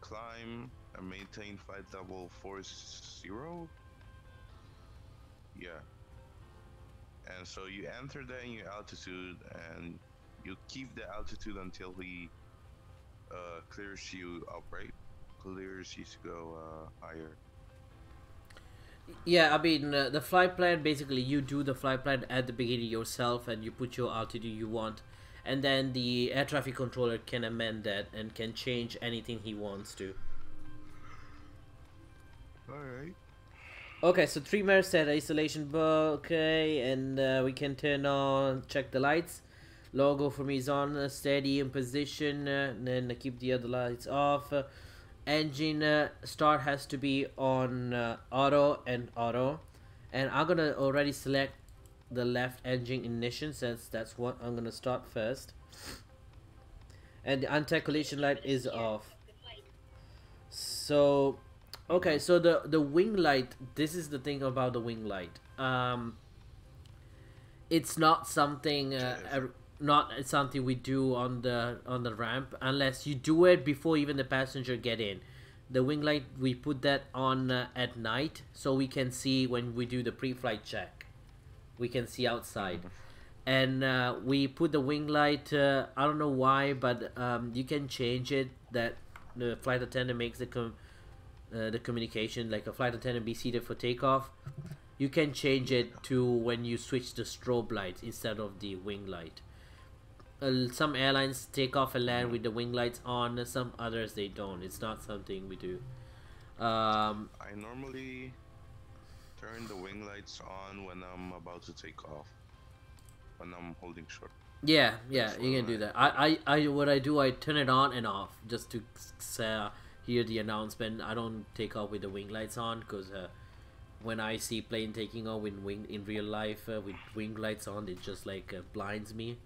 climb and maintain flight level 40. Yeah. And so you enter that in your altitude and you keep the altitude until he clears you up, right? clears you to go higher. Yeah, I mean, the flight plan, basically you do the flight plan at the beginning yourself and you put your altitude you want, and then the air traffic controller can amend that and can change anything he wants to. Alright. Okay, so 3 minutes set isolation book, okay, and we can turn on, check the lights. Logo for me is on, steady in position, and then keep the other lights off. Engine start has to be on auto and auto, and I'm gonna already select the left engine ignition since that's what I'm gonna start first, and the anti-collision light is off. So okay, so the wing light, this is the thing about the wing light. It's not something not something we do on the ramp unless you do it before even the passenger get in. The wing light, we put that on at night so we can see when we do the pre-flight check. We can see outside. And we put the wing light, I don't know why, but you can change it that the flight attendant makes the communication, like a flight attendant be seated for takeoff. You can change it to when you switch the strobe lights instead of the wing light. Some airlines take off and land with the wing lights on, some others they don't. It's not something we do. I normally turn the wing lights on when I'm about to take off, when I'm holding short. Yeah, you can do that. I what I do, I turn it on and off just to hear the announcement. I don't take off with the wing lights on because when I see plane taking off with wing in real life with wing lights on, it just like blinds me.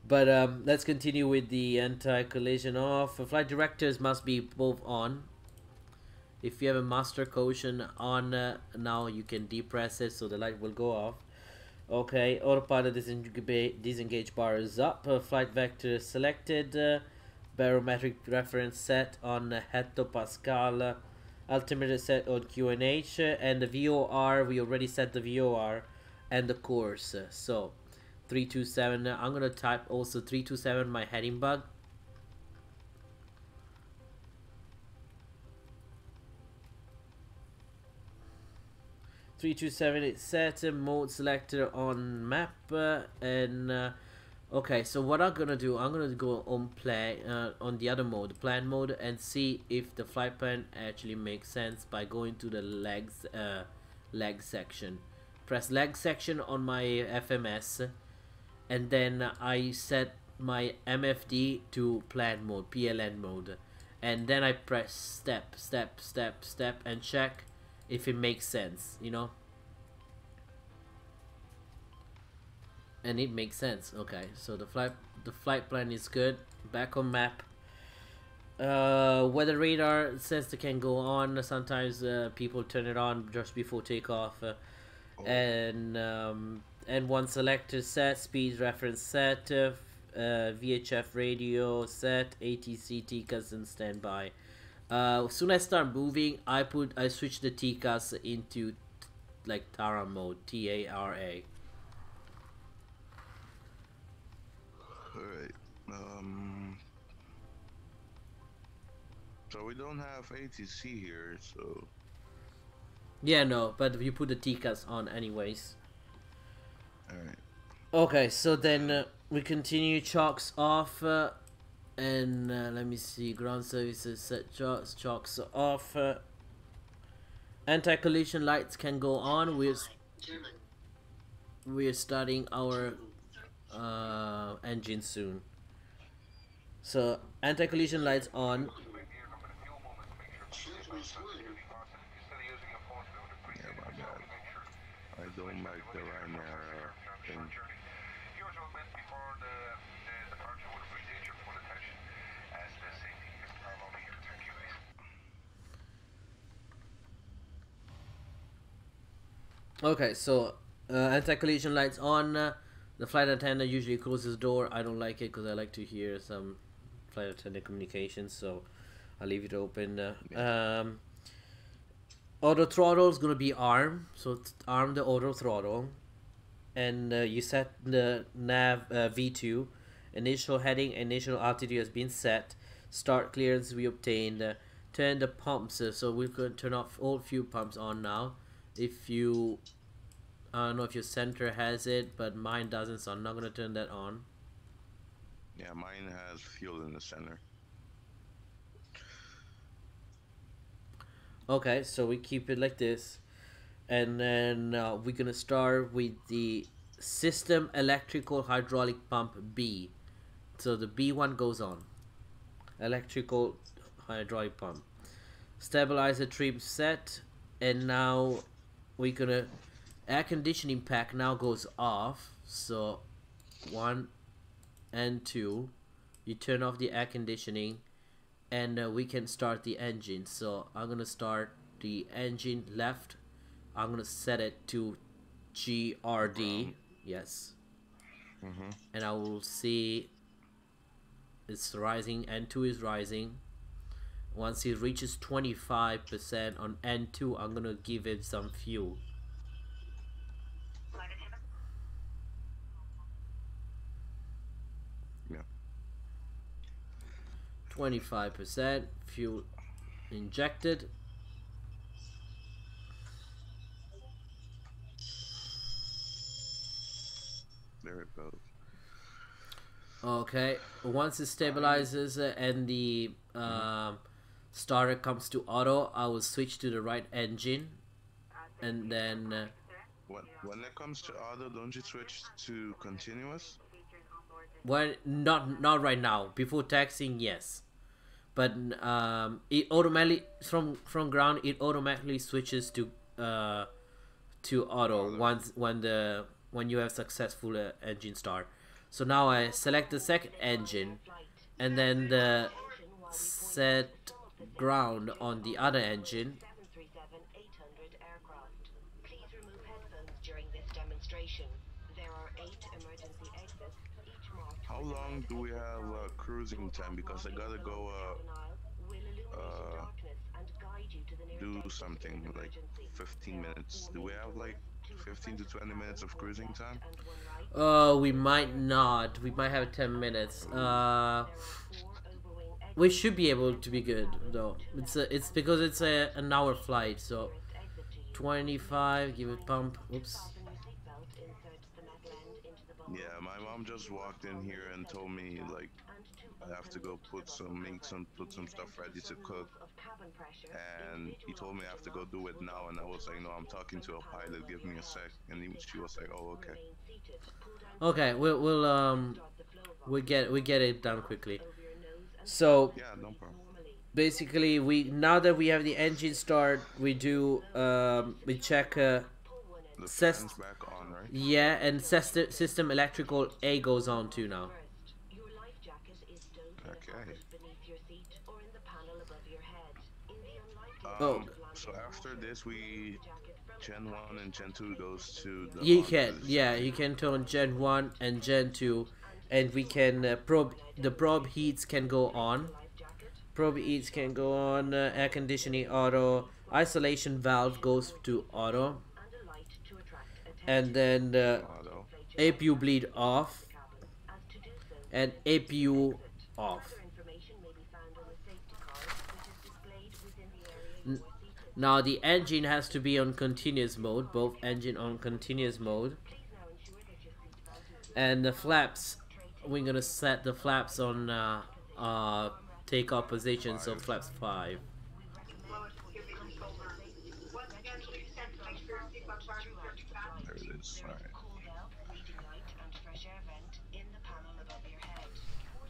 But let's continue with the anti-collision off. Flight directors must be both on. If you have a master caution on now, you can depress it so the light will go off. Okay, autopilot disengage bar is up. Flight vector selected. Barometric reference set on hectopascal. Altimeter set on QNH. And the VOR, we already set the VOR and the course. So 327, I'm gonna type also 327 my heading bug. It's set. Mode selector on map and okay, so what I'm gonna do, I'm gonna go on play on the other mode, plan mode, and see if the flight plan actually makes sense by going to the legs leg section. Press leg section on my FMS, and then I set my MFD to plan mode, PLN mode, and then I press step and check if it makes sense, you know. And it makes sense. Okay, so the flight plan is good. Back on map. Weather radar says they can go on. Sometimes people turn it on just before takeoff. And one selector set, speed reference set, VHF radio set, ATC TCAS and standby. As soon as I start moving, I switch the TCAS into like TARA mode, TARA. Alright. So we don't have ATC here, so yeah, no, but you put the TCAS on anyways. alright. Okay, so then we continue. Chocks off, and let me see. Ground services set chocks off. Anti-collision lights can go on. We're starting our engine soon. So anti-collision lights on. Yeah, my bad. I don't like the Ryanair thing. Okay, so anti-collision lights on. The flight attendant usually closes the door. I don't like it because I like to hear some flight attendant communications, so I'll leave it open. Auto throttle is gonna be arm, so arm the auto throttle, and you set the nav V2. Initial heading, initial altitude has been set. Start clearance we obtained. Turn the pumps. So we could turn off all fuel pumps on now. If you, I don't know if your center has it, but mine doesn't, so I'm not gonna turn that on. Yeah, mine has fuel in the center. Okay, so we keep it like this, and then we're gonna start with the system electrical hydraulic pump B. So the B one goes on. Electrical hydraulic pump. Stabilizer trim set, and now we're gonna air conditioning pack now goes off. So 1 and 2, you turn off the air conditioning, and we can start the engine. So I'm gonna start the engine left. I'm gonna set it to GRD. Yes. And I will see it's rising. N2 is rising. Once it reaches 25% on N2, I'm gonna give it some fuel. Yeah. 25% fuel injected. There it goes. Okay, once it stabilizes and the starter comes to auto, I will switch to the right engine, and then When it comes to auto, don't you switch to continuous? well, not right now. Before taxing, yes, but it automatically from ground it automatically switches to auto once when you have successful engine start. So now I select the second engine, and then the set ground on the other engine. How long do we have cruising time? Because I gotta go do something like 15 minutes. Do we have like 15 to 20 minutes of cruising time? We might not. We might have 10 minutes. We should be able to be good though. It's because it's an hour flight, so 25. Give it pump. Oops. Yeah, my mom just walked in here and told me like I have to go put some stuff ready to cook, and he told me I have to go do it now, and I was like, no, I'm talking to a pilot. Give me a sec, and she was like, oh, okay. Okay, we get it done quickly. So Yeah, no problem. basically, we now that we have the engine start, we do we check The fans back on, right? yeah, and system electrical A goes on too now. Okay. Oh, So after this, we Gen 1 and Gen 2 goes to the you on can, the yeah, second. you can turn Gen 1 and Gen 2, and we can probe the probe heats can go on. Probe heats can go on. Air conditioning auto. Isolation valve goes to auto, and then Auto. APU bleed off and APU off. Now the engine has to be on continuous mode, both engine on continuous mode. And the flaps, we're gonna set the flaps on takeoff position, so 5. flaps 5. There it is. All right.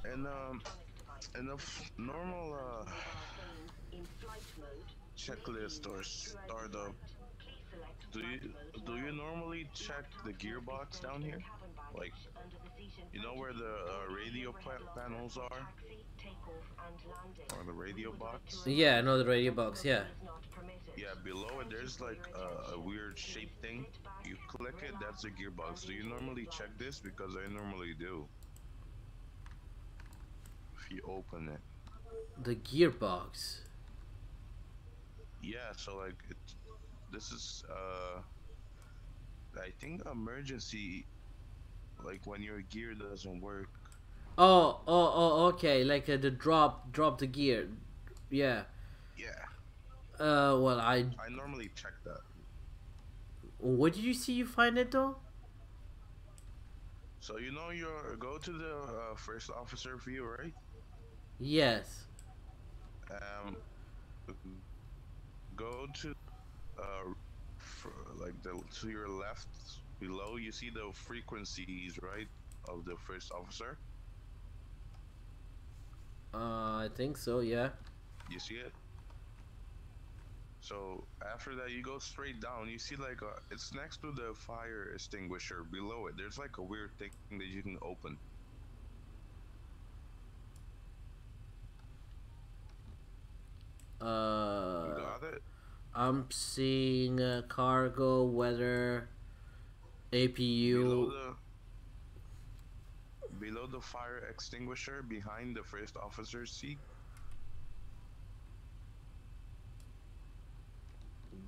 And normal checklist or startup, do you normally check the gearbox down here? Like, you know where the radio panels are, or the radio box? Yeah, I know the radio box. Yeah. Yeah, below it there's like a weird shape thing. You click it, that's the gearbox. Do you normally check this? Because I normally do. If you open it. The gearbox. Yeah, so like this is I think emergency, like when your gear doesn't work. Okay, like the drop the gear. Yeah. Yeah, Well, I normally check that. what did you see? You find it though? So you know your go to the first officer view, right? Yes. Um, go to uh, like the to your left below. You see the frequencies, right, of the first officer. I think so. Yeah. You see it. So after that, you go straight down. You see like it's next to the fire extinguisher. Below it, there's like a weird thing that you can open. You Uh, got it. I'm seeing cargo, weather, Below APU. the below the fire extinguisher, behind the first officer's seat.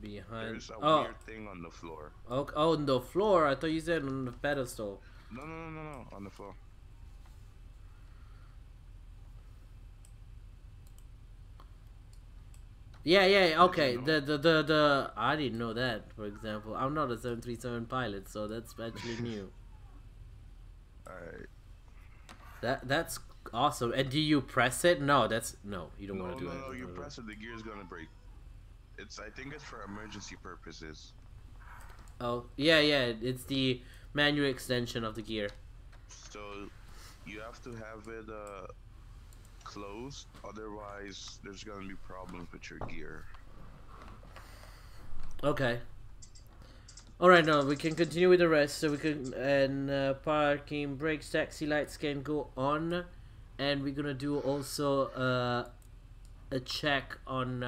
Behind. There's a Oh, weird thing on the floor. on the floor. I thought you said on the pedestal. No, no, no, no, no, on the floor. Yeah, yeah, Did you okay. know? The I didn't know that. For example, I'm not a 737 pilot, so that's actually new. All right. That's awesome. And do you press it? No, that's no. You don't want No, to do no, it. no. You press it, the gear's gonna break. It's. I think it's for emergency purposes. Oh, yeah, yeah. It's the manual extension of the gear. So you have to have it closed. Otherwise, there's gonna be problems with your gear. Okay. All right, now we can continue with the rest. So we can and parking brakes, taxi lights can go on, and we're gonna do also a check on.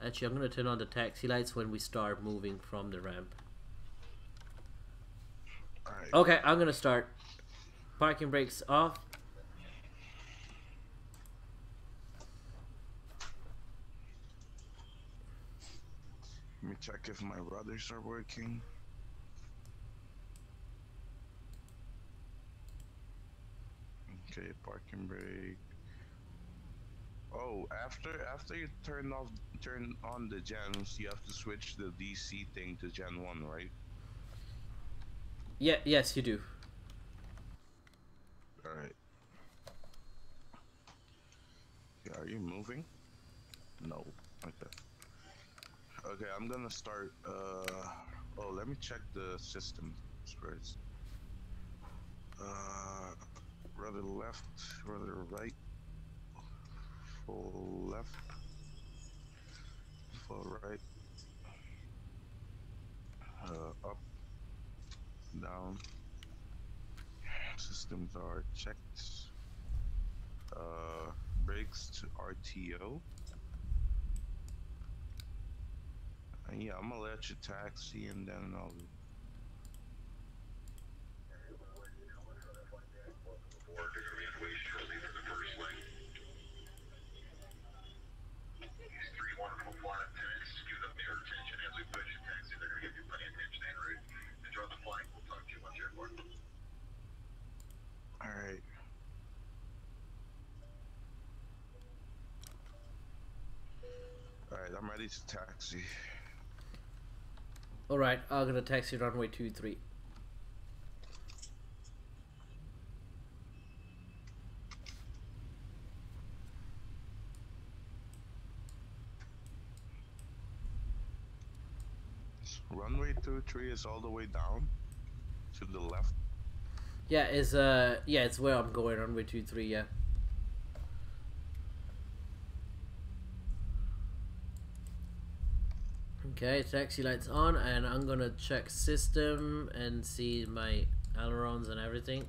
Actually, I'm gonna turn on the taxi lights when we start moving from the ramp. All right. Okay, I'm gonna start. Parking brakes off. Let me check if my rudders are working. Okay, parking brake. Oh, after you turn on the gens, you have to switch the DC thing to Gen 1, right? Yeah, yes, you do. All right. Yeah, are you moving? No. Okay. Okay, I'm gonna start. Oh, let me check the system first. Uh, rudder left, rudder right, full left, full right, up, down. Systems are checked. Uh, brakes to RTO. And yeah, I'm gonna let you taxi and then I'll. All right. All right, I'm ready to taxi. All right, I'm gonna taxi runway 23. Runway 23 is all the way down to the left. Yeah, it's where I'm going. Runway 23. Yeah. Okay, taxi lights on, and I'm gonna check system and see my ailerons and everything.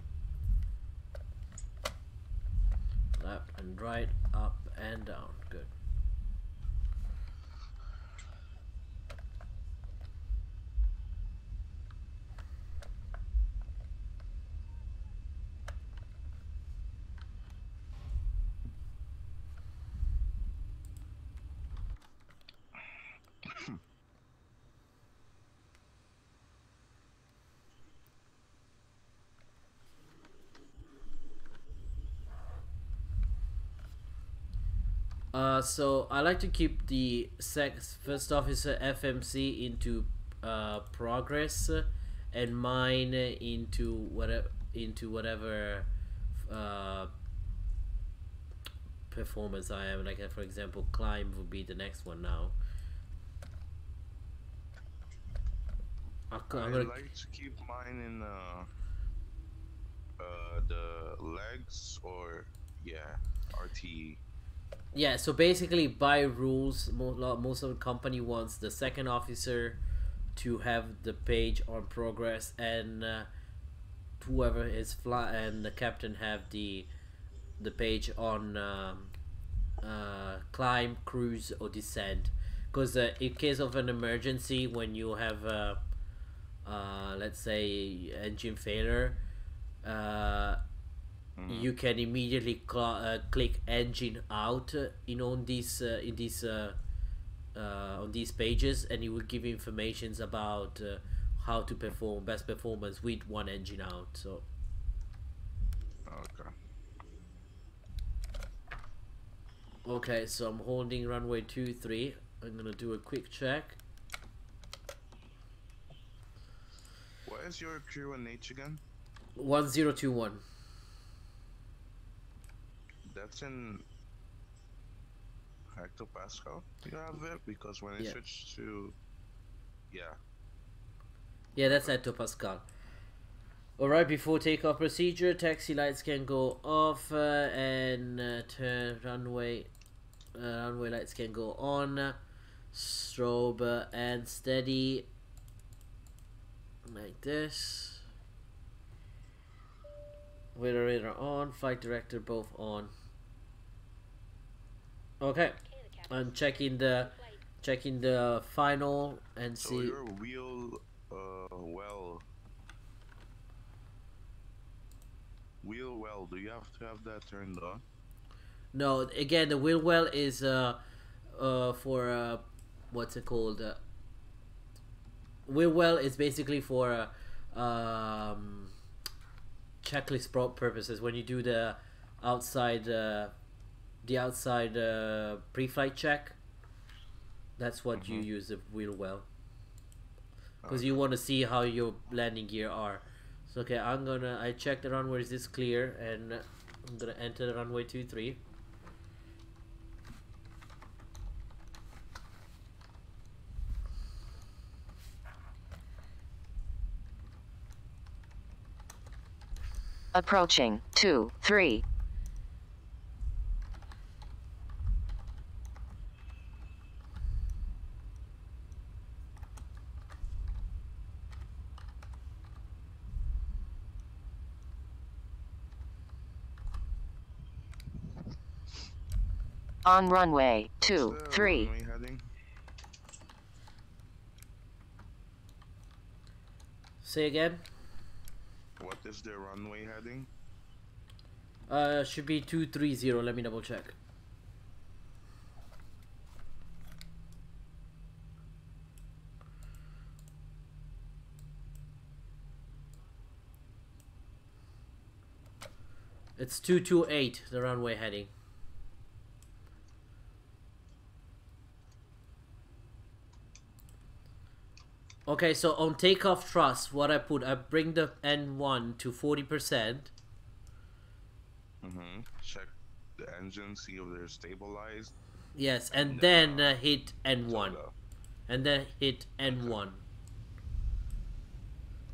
Left and right, up and down. Good. So I like to keep the first officer FMC into progress, and mine into whatever uh, performance I am. Like for example, climb would be the next one now. I like to keep mine in the legs or yeah, RTE. Yeah, so basically by rules, most of the company wants the second officer to have the page on progress, and whoever is fly and the captain have the page on climb, cruise, or descent. Because in case of an emergency, when you have let's say engine failure, you can immediately click engine out on these pages, and it will give you informations about how to perform best performance with one engine out. So okay, so I'm holding runway 23. I'm gonna do a quick check. What is your QNH again? 1021. That's in hectopascal. You have it because when I switch to yeah, that's hectopascal. Alright, before takeoff procedure, taxi lights can go off and runway lights can go on. Strobe and steady like this. Radar on, flight director both on. Okay, I'm checking the final and so see. Your wheel well, do you have to have that turned on? No, again, the wheel well is for what's it called? Wheel well is basically for checklist purposes. When you do the outside pre-flight check, that's what you use the wheel well, because you want to see how your landing gear are. So okay, I check the runway is this clear, and I'm gonna enter the runway 23. Approaching 23. On runway 23. Runway heading? Say again. What is the runway heading? Should be 230. Let me double check. It's 228, the runway heading. Okay, so on takeoff thrust, what I bring the N1 to 40%. Check the engine, see if they're stabilized. Yes, and then hit N1. And then hit N1.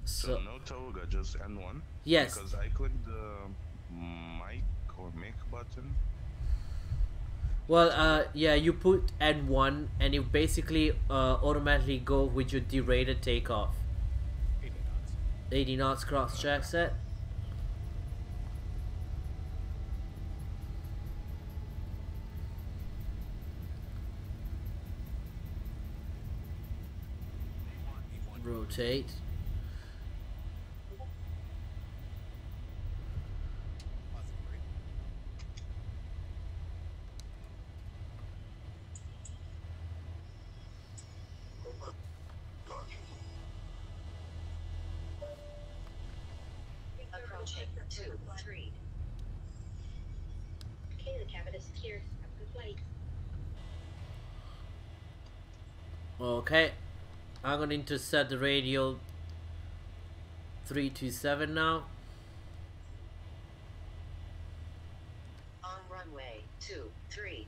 So no toga, just N1? Yes. Because I clicked the mic or mic button. Well, yeah, you put N1 and it basically automatically go with your derated takeoff. 80 knots cross check set. Rotate. Approaching 23. Okay, the cabin is cleared. Have a good flight. Okay, I'm going to set the radial 327 now. On runway 23.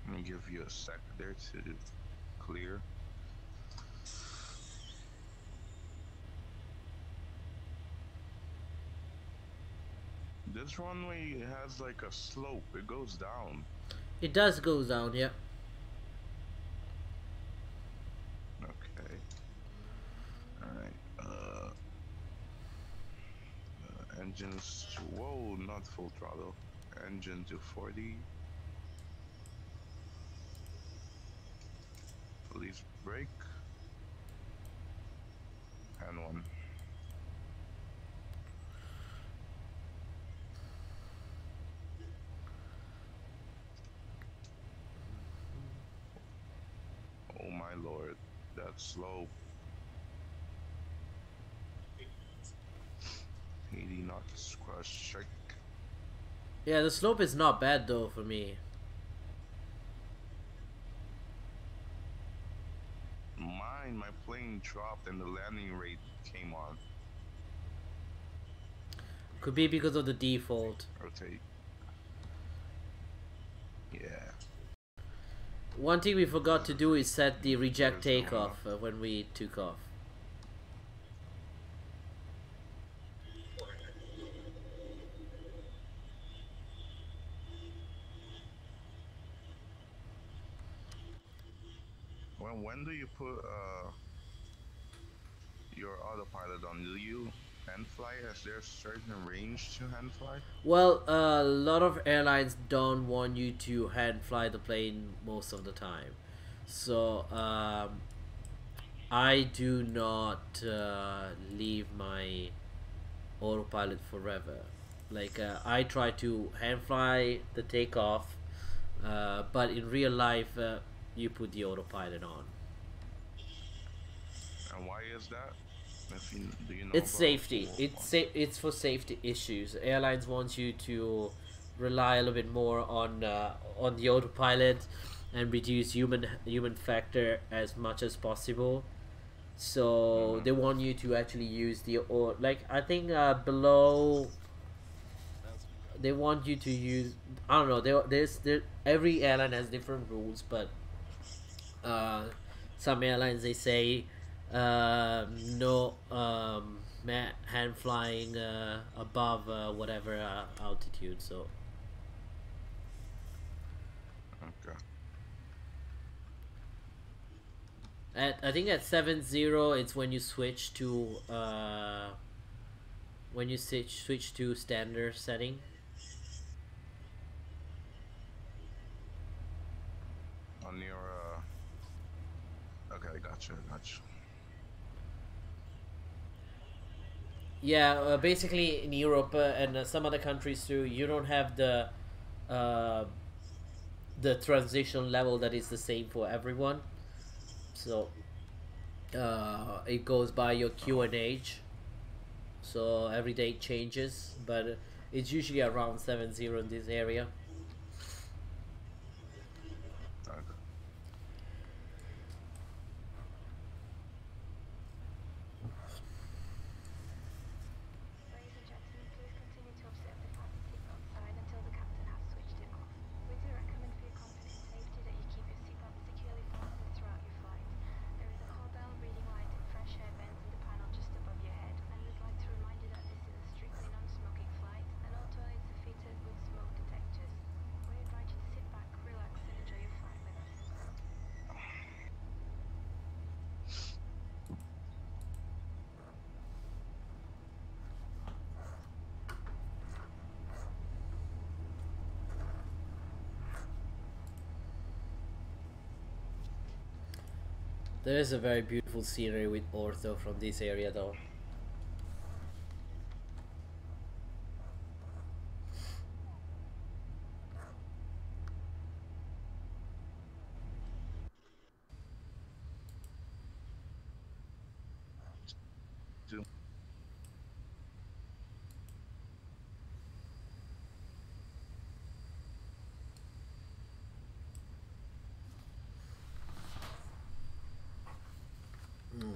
Let me give you a sec there to clear. This runway has like a slope. It goes down. It does go down, yeah. Okay. Alright. Engines to, whoa, not full throttle. Engine to 40. Police brake. And one. Oh my lord, that's slow. 80 knots, cross check. Yeah, the slope is not bad though for me. My plane dropped and the landing rate came on. Could be because of the default. Rotate. Yeah. One thing we forgot to do is set the reject takeoff when we took off. Well, when do you put your autopilot on? Do you hand fly? Is there a certain range to hand fly? Well, a lot of airlines don't want you to hand fly the plane most of the time. So, I do not leave my autopilot forever. Like, I try to hand fly the takeoff, but in real life, you put the autopilot on. And why is that? If you, do you know It's about safety. It's for safety issues. Airlines want you to rely a little bit more on the autopilot and reduce human factor as much as possible. So they want you to actually use the, or like I think below, they want you to use, I don't know, there every airline has different rules, but some airlines they say no hand flying above whatever altitude. So Okay. I think at 70 it's when you switch to switch to standard setting. On your okay, gotcha. Yeah, basically in Europe and some other countries too, you don't have uh, the transition level that is the same for everyone. So it goes by your QNH. So every day it changes, but it's usually around 70 in this area. Okay. Ladies and gentlemen, please continue to observe the fasten seatbelt sign until the captain has switched it off. We do recommend for your comfort and safety that you keep your seatbelt securely fastened throughout your flight. There is a call bell, reading light and fresh air vent in the panel just above your head, and we'd like to remind you that this is a strictly non-smoking flight and all toilets are fitted with smoke detectors. We invite you to sit back, relax and enjoy your flight with us. There is a very beautiful scenery with ortho from this area though.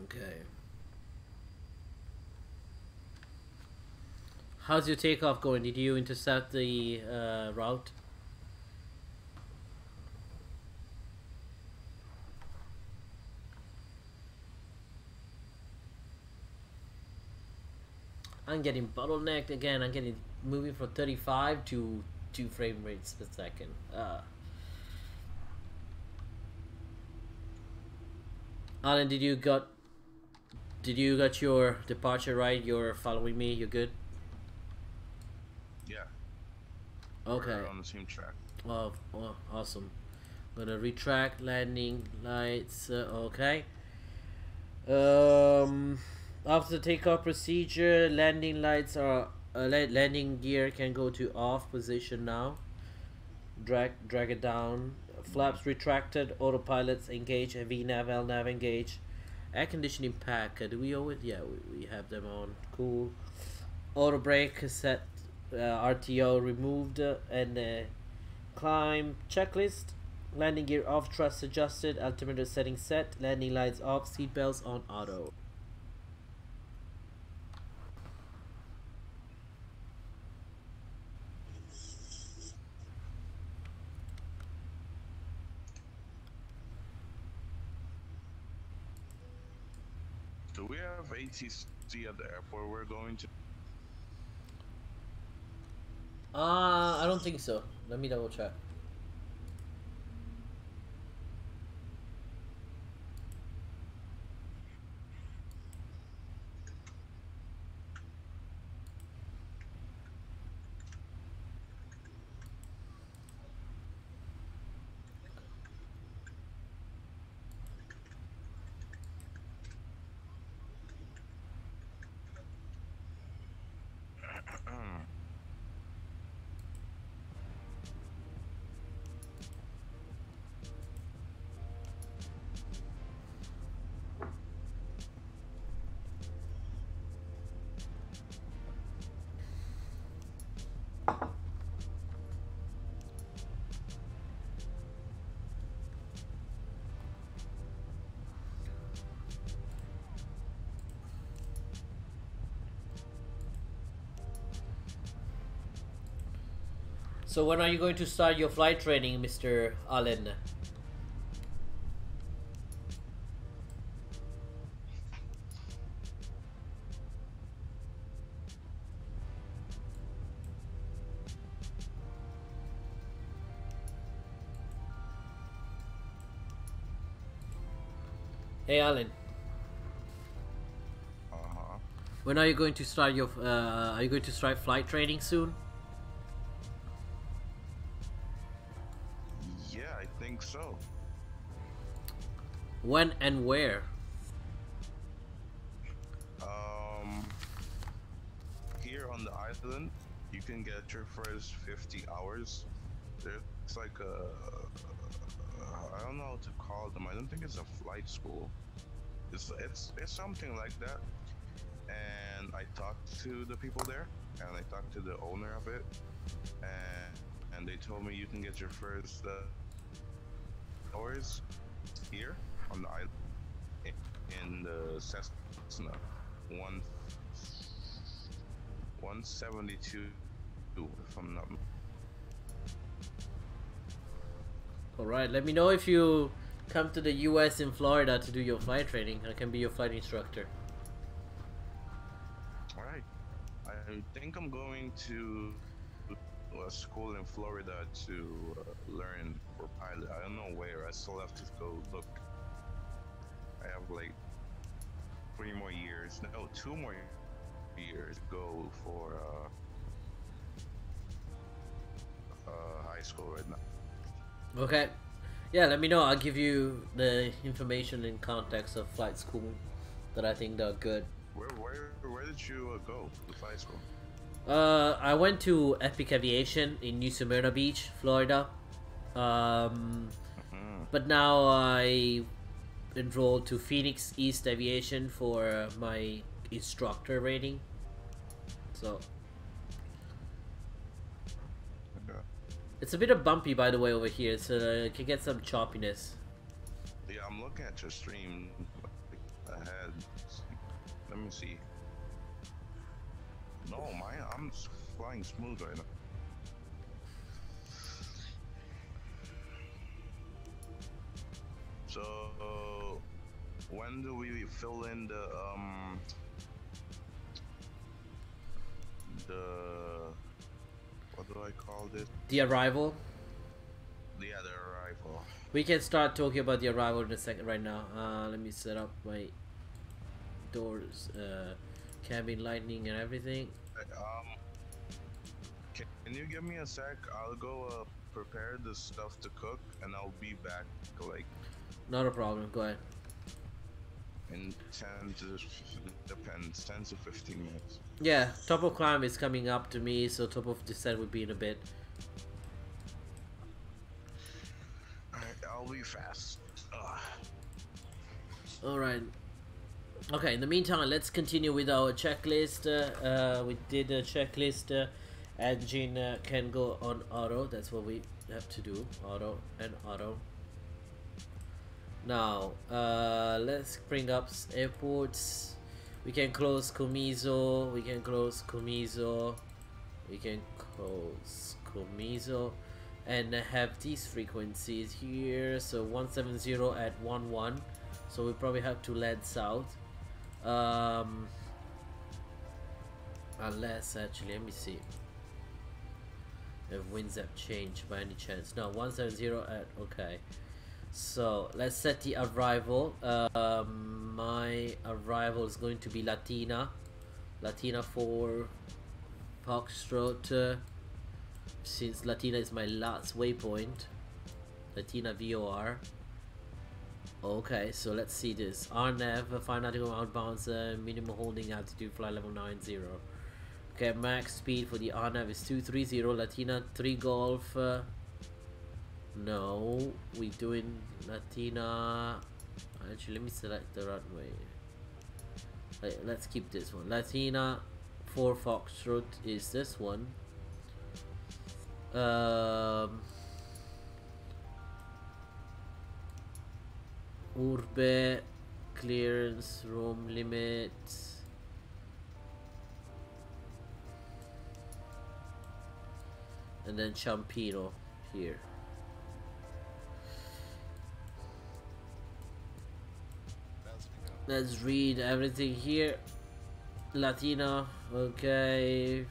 Okay. How's your takeoff going? Did you intercept the route? I'm getting bottlenecked again. I'm getting moving from 35 to 2 frame rates per second. Alan, did you got your departure right? You're following me. You're good. Yeah. Okay. We're on the same track. Oh, awesome. Gonna retract landing lights. Okay. After the takeoff procedure, landing lights are landing gear can go to off position now. Drag it down. Flaps retracted. Autopilots engaged. VNav, LNav engaged. Air conditioning pack. Do we always? Yeah, we have them on. Cool. Auto brake set. RTO removed and climb checklist. Landing gear off. Thrust adjusted. Altimeter setting set. Landing lights off. Seatbelts on auto. Do we have ATC at the airport we're going to? I don't think so. Let me double check. So when are you going to start your flight training, Mr. Allen? Hey, Allen. When are you going to start your? Are you going to start flight training soon? Yeah, I think so. When and where? Here on the island, you can get your first 50 hours. It's like I don't know how to call them. I don't think it's a flight school. It's something like that. And I talked to the people there, and I talked to the owner of it, and they told me you can get your first hours here on the island in the Cessna 172, if I'm not. All right. Let me know if you come to the U.S. in Florida to do your flight training. I can be your flight instructor. Alright. I think I'm going to a school in Florida to learn for pilot. I don't know where. I still have to go look. I have like 3 more years. No, 2 more years to go for high school right now. Okay. Yeah, let me know. I'll give you the information in context of flight school that I think they're good. Where did you go to flight school? I went to Epic Aviation in New Smyrna Beach, Florida. But now I enrolled to Phoenix East Aviation for my instructor rating. So it's a bit of bumpy, by the way, over here, so it can get some choppiness. Yeah, I'm looking at your stream. ahead. Let me see. No, I'm flying smooth right now. So when do we fill in the what do I call this? The arrival. Yeah, the arrival. We can start talking about the arrival in a second right now. Let me set up my doors, cabin lighting and everything. Can you give me a sec? I'll go prepare the stuff to cook, and I'll be back like Not a problem. Go ahead. in 10 to depends 10 to 15 minutes. Yeah, top of climb is coming up to me, so top of descent would be in a bit. Alright, I'll be fast. Alright. Okay, in the meantime, let's continue with our checklist. We did a checklist. Engine can go on auto. That's what we have to do. Auto and auto. Now, let's bring up airports. We can close Comiso. We can close Comiso. We can close Comiso. And have these frequencies here. So 170 at 11. So we probably have to land south. Unless, actually, let me see if winds have changed by any chance. No, 170 at, okay. So let's set the arrival. My arrival is going to be Latina 4 Foxtrot, since Latina is my last waypoint. Latina VOR. Okay, so let's see this. RNAV, 5 nautical outbounds, minimum holding altitude, flight level 90. Okay, max speed for the RNAV is 230. Latina 3 Golf. No, we doing Latina. Actually, let me select the runway. Let's keep this one. Latina 4 Foxtrot is this one. Urbe clearance room limit. And then Champino here. Let's read everything here. Latina, okay.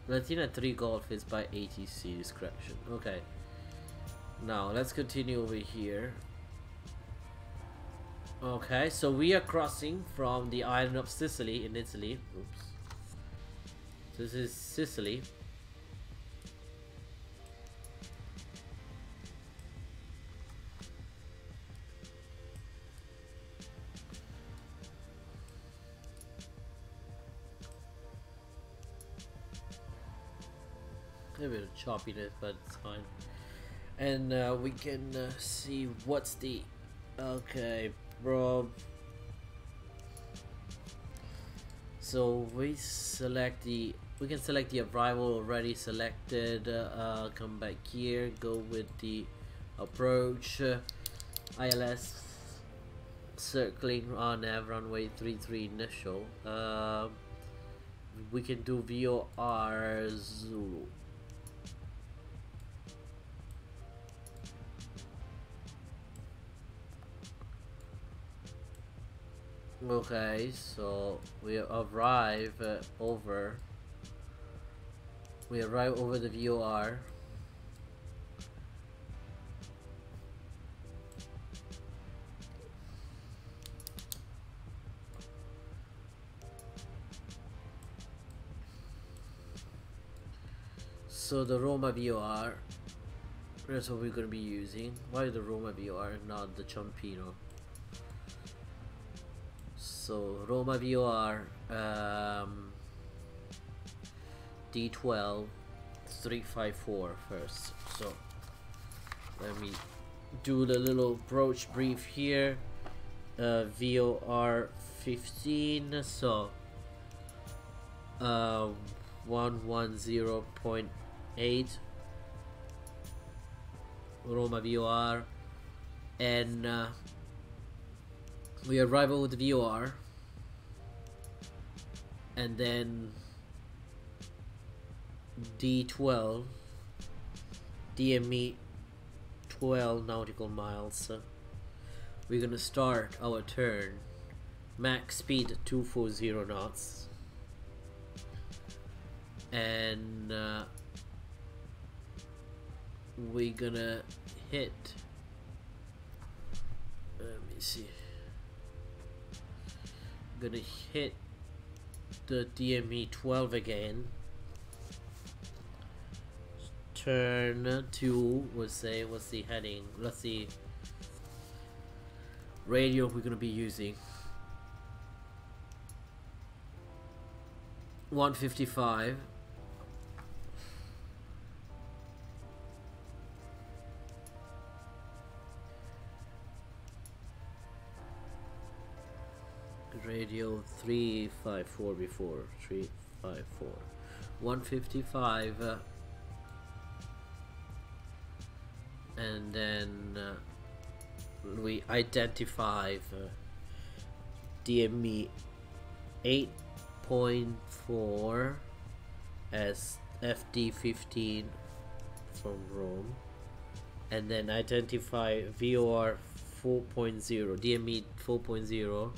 Latina 3 Golf is by ATC discretion. Okay. Now let's continue over here. Okay, so we are crossing from the island of Sicily in Italy. Oops. This is Sicily. A bit of choppiness, but it's fine. And we can see what's the okay, bro. So we select the can select the arrival already selected. Come back here, go with the approach. ILS circling on runway 33 initial. We can do VOR Zulu. Okay, so we arrive over the VOR. So the Roma VOR, that's what we're going to be using. Why the Roma VOR, not the Ciampino? So Roma VOR, D12 354 first. So let me do the little approach brief here. VOR 15, so 110.8 Roma VOR. and we arrive over the VOR, and then D12 DME 12 nautical miles. We're gonna start our turn, max speed 240 knots, and we're gonna hit, let me see, gonna hit the DME 12 again. Turn to, we'll say, what's the heading? Let's see. Radio we're gonna be using 155. Radio 354 before 354 155, and then we identify DME 8.4 as FD15 from Rome, and then identify VOR 4.0 DME 4.0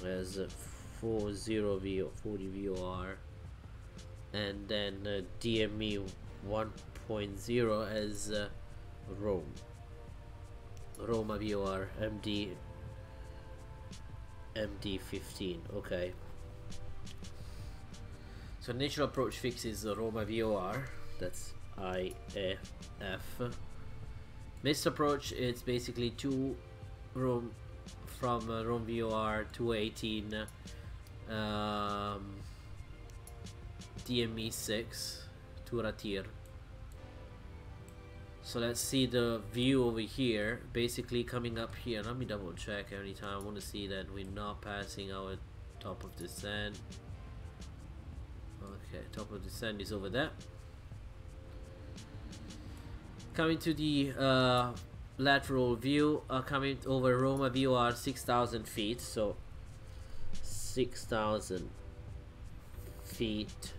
as 40 VOR, and then DME 1.0 as Roma VOR MD15. Okay, so initial approach fixes the Roma VOR, that's IAF. Missed approach, it's basically two Rome from Rome VOR 218 DME 6 to Ratir. So let's see the view over here, basically coming up here. Let me double check every time. I want to see that we're not passing our top of descent. Okay, top of descent is over there. Coming to the lateral view, coming over Roma VOR 6,000 feet, so 6,000 feet.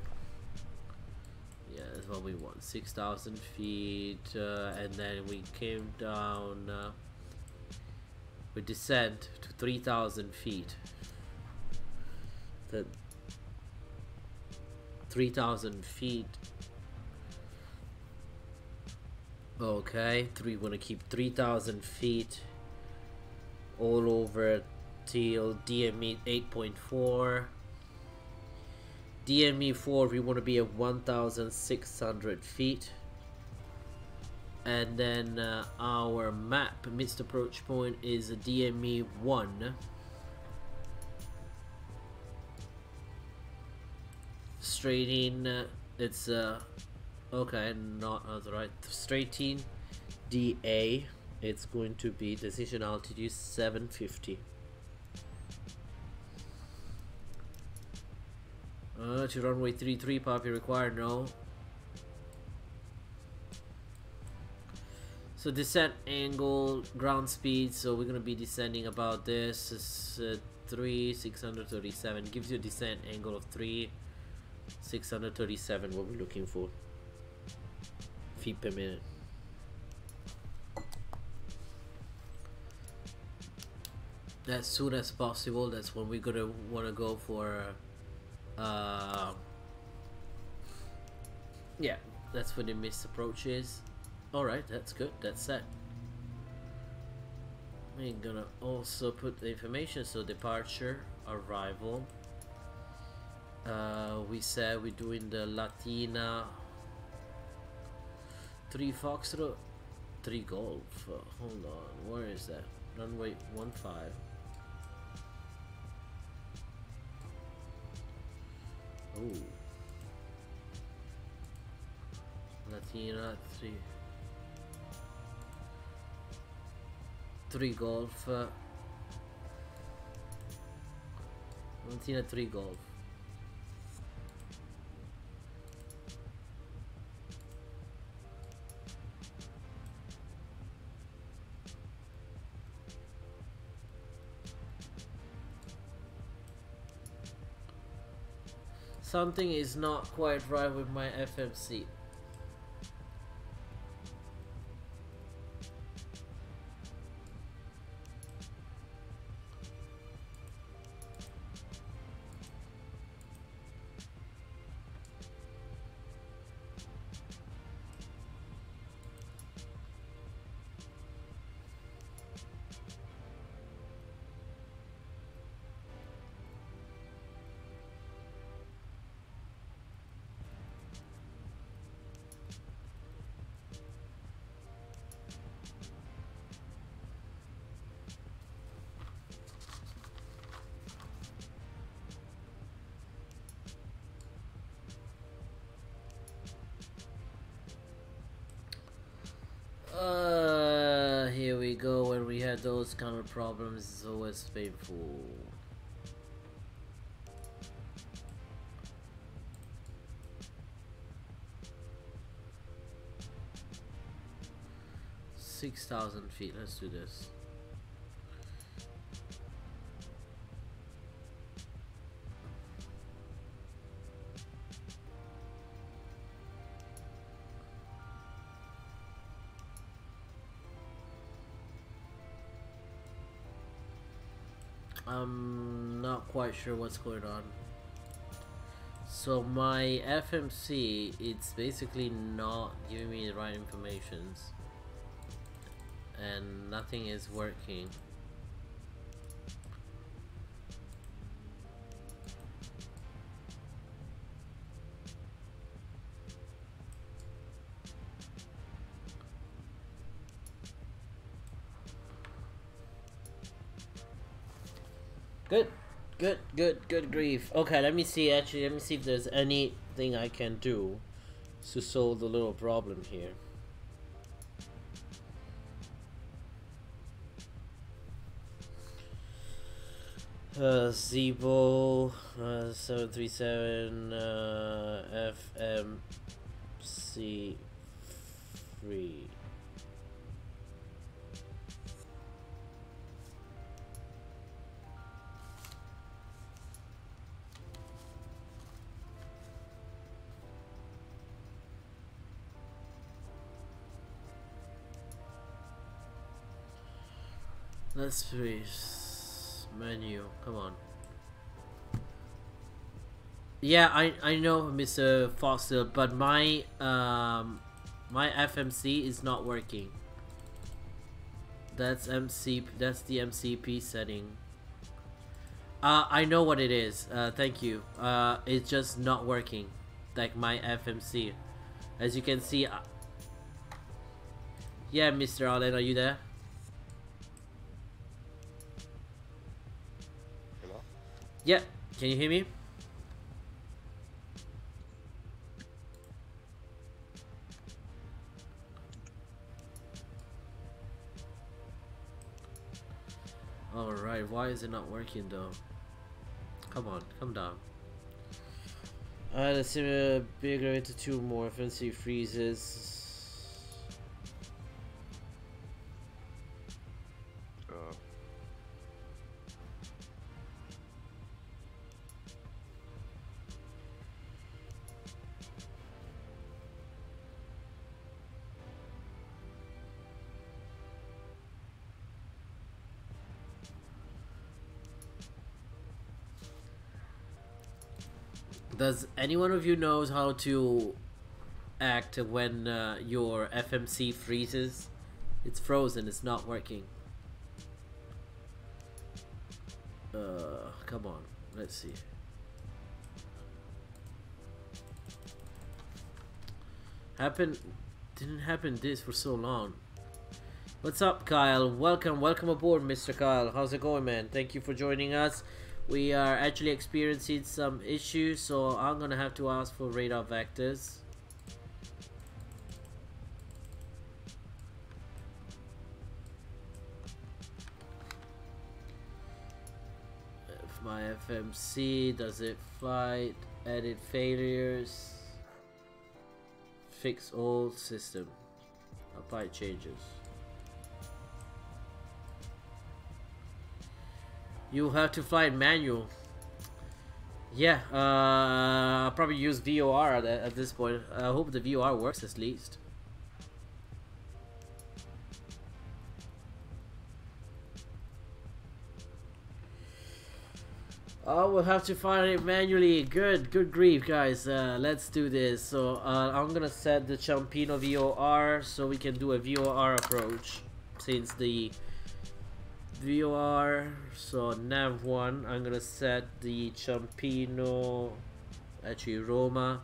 Yeah, that's what we want, 6,000 feet, and then we came down, we descend to 3,000 feet. The 3,000 feet. Okay, we want to keep 3,000 feet all over till DME 8.4. DME 4 we want to be at 1,600 feet, and then our map missed approach point is a DME 1. Straight in, it's okay, not right. Straight in DA, it's going to be decision altitude 750. To runway 33, poppy required, no. So descent angle, ground speed, so we're gonna be descending about this. Is 637, gives you a descent angle of 637, what we're looking for. Feet per minute. As soon as possible, that's when we're gonna wanna go for yeah, that's when the missed approach is. Alright, that's good, that's set. We're gonna also put the information, so departure, arrival. We said we're doing the Latina 3 Foxtrot 3 Golf. Hold on, where is that? Runway 15. Oh, Latina 3 Golf. Latina 3 Golf. Something is not quite right with my FMC. Here we go. When we had those kind of problems, it's always painful. $6,000 feet. Let's do this. I'm not quite sure what's going on. So my FMC, it's basically not giving me the right informations, and nothing is working. Good grief. Okay, let me see if there's anything I can do to solve the little problem here. Zibo 737 FMC free. Let's please menu. Come on. Yeah, I know, Mr. Foster, but my my FMC is not working. That's the MCP setting. I know what it is. Thank you. It's just not working, like my FMC. As you can see. Yeah, Mr. Allen, are you there? Yeah, can you hear me? Alright, why is it not working though? Come on, come down. Let's see, bigger into 2 more FNC freezes. Does any one of you knows how to act when your FMC freezes? It's frozen, it's not working. Come on, let's see. Didn't happen this for so long. What's up, Kyle? Welcome aboard, Mr. Kyle. How's it going, man? Thank you for joining us. We are actually experiencing some issues, so I'm gonna have to ask for radar vectors. If my FMC, does it flight, edit failures, fix old system, apply changes. You have to fly it manual. Yeah, I'll probably use VOR at this point. I hope the VOR works at least. Oh, we'll have to find it manually. Good grief, guys. Let's do this. So I'm gonna set the Champino VOR so we can do a VOR approach. Since the VOR, so nav1, I'm gonna set the Champino, actually Roma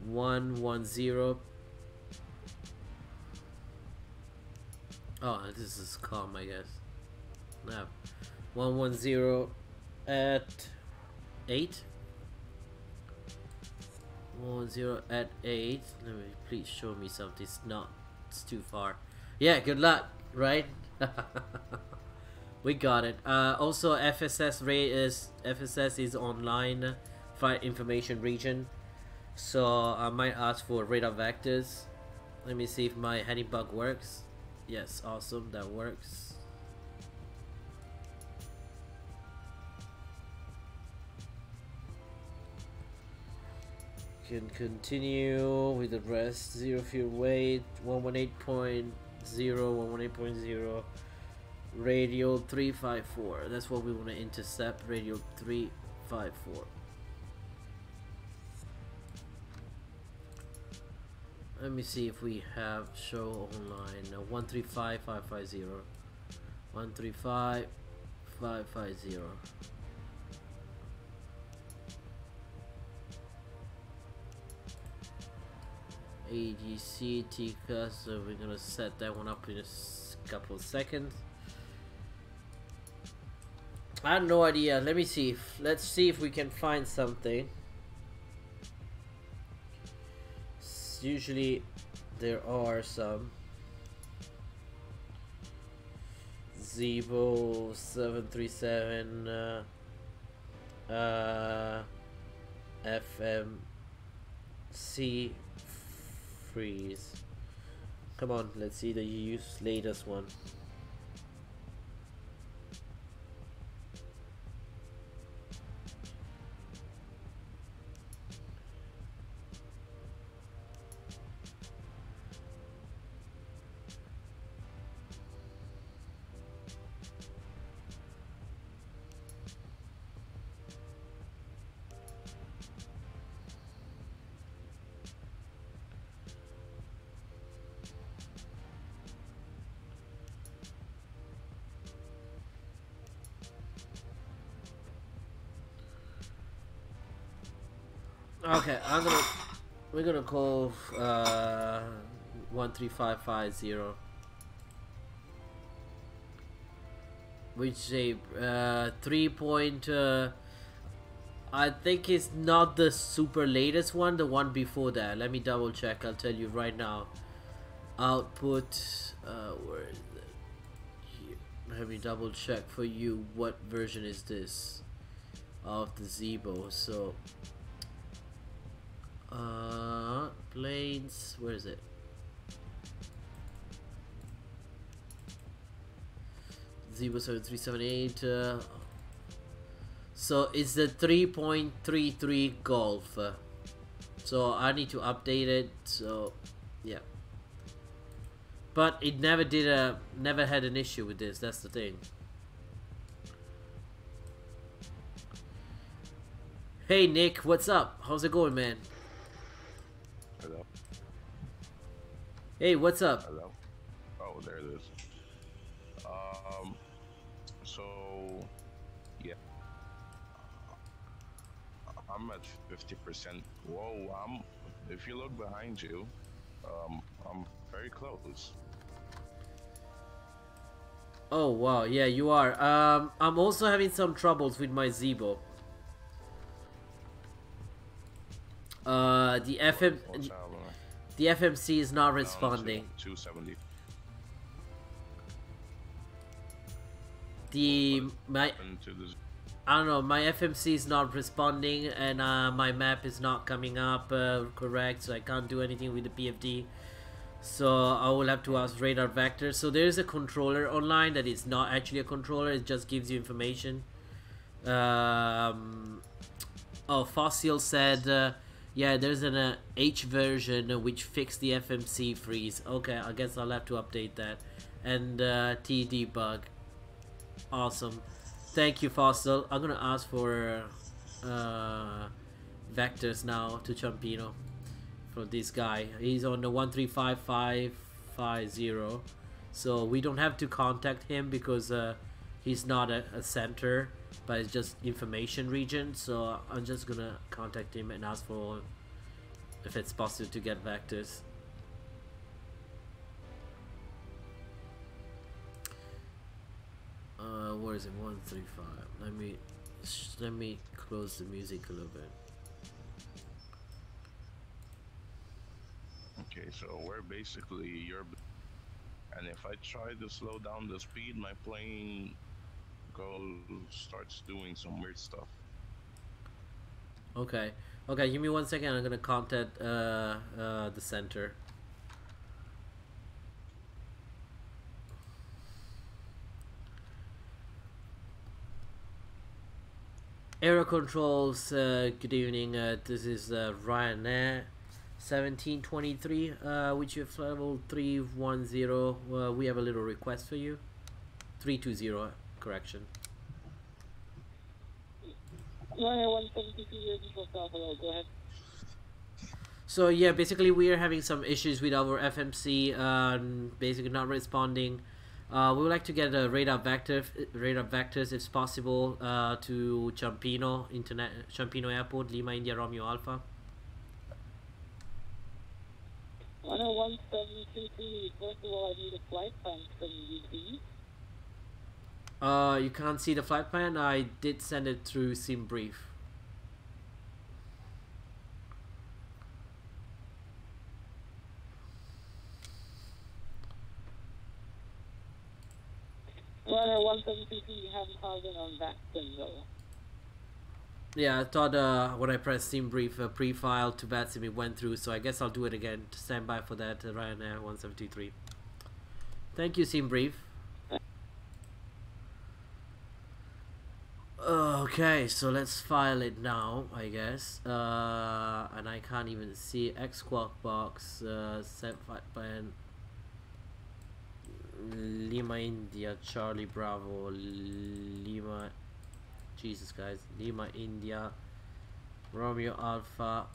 110. Oh, this is calm, I guess. Nav 110 at 8. 110 at 8. Let me please show me something. It's not. It's too far. Yeah. Good luck. Right. We got it. Also, FSS is online flight information region, so I might ask for radar vectors. Let me see if my heading bug works. Yes, awesome, that works. Can continue with the rest. Zero fuel weight, 118.0, 118.0. Radial 354. That's what we want to intercept. Radial 354. Let me see if we have show online. 135550. 135550. AGC TCA. So we're gonna set that one up in a couple of seconds. I have no idea. Let me see. Let's see if we can find something. Usually there are some. Zibo 737 FMC freeze. Come on, let's see the latest one. Okay, we're gonna call 13550, which is a 3 point. I think it's not the super latest one, the one before that. Let me double check. I'll tell you right now. Output. Where is it? Here. Let me double check for you. What version is this of the Zibo? So. Planes, where is it? Zibo 7378. So it's the 3.33 Golf. So I need to update it. So yeah, but it never had an issue with this. That's the thing. Hey Nick, what's up? How's it going, man? Hello. Hey, what's up? Hello. Oh, there it is. So yeah, I'm at 50%. Whoa, if you look behind you, I'm very close. Oh wow, yeah, you are. I'm also having some troubles with my Zibo. The FMC is not responding. 270. I don't know, my FMC is not responding, and my map is not coming up correct, so I can't do anything with the PFD. So I will have to ask radar vector. So there is a controller online that is not actually a controller, it just gives you information. Oh, Fossil said, yeah, there's an H version which fixed the FMC freeze. Okay, I guess I'll have to update that. And T debug. Awesome. Thank you, Fossil. I'm gonna ask for vectors now to Champino for this guy. He's on the 135550, so we don't have to contact him because he's not a center, but it's just information region. So I'm just gonna contact him and ask for if it's possible to get vectors. Where is it? 135. Let me close the music a little bit. Okay, so we're basically and if I try to slow down the speed, my plane starts doing some weird stuff. Okay, give me 1 second. I'm gonna contact the center. Aero controls, good evening. This is Ryanair 1723, which you have level 310. We have a little request for you. 320, correction. Ryanair 173, hello, go ahead. So yeah, basically we are having some issues with our FMC, basically not responding. We would like to get a radar vectors if possible to Champino Airport, Lima India Romeo Alpha. Ryanair 1723, first of all I need a flight plan from you, please. You can't see the flight plan? I did send it through SIM brief. Ryanair 1723, you haven't called in on VATSIM though. Yeah, I thought when I pressed SIM brief pre-file to VATSIM it went through, so I guess I'll do it again. Stand by for that, Ryanair 1723. Thank you, SIM brief. Okay, so let's file it now, I guess. And I can't even see X Squawk box, set flight plan. Lima India Charlie Bravo Lima, Jesus guys, Lima India Romeo Alpha,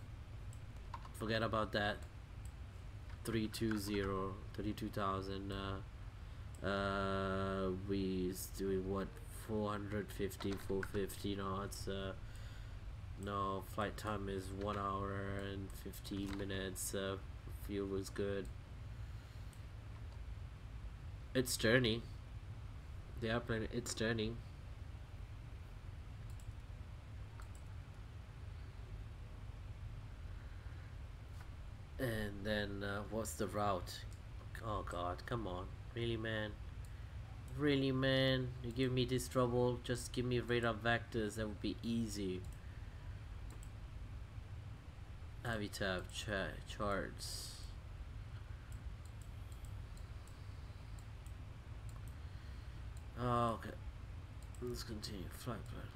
forget about that. 32,000. We is doing what, 450 knots. No, flight time is 1 hour and 15 minutes. Fuel was good. It's turning. The airplane, it's turning. And then what's the route? Oh god, come on. Really, man? Really, man? You give me this trouble? Just give me radar vectors, that would be easy. Habitat charts. Oh, okay. Let's continue. Flight plan.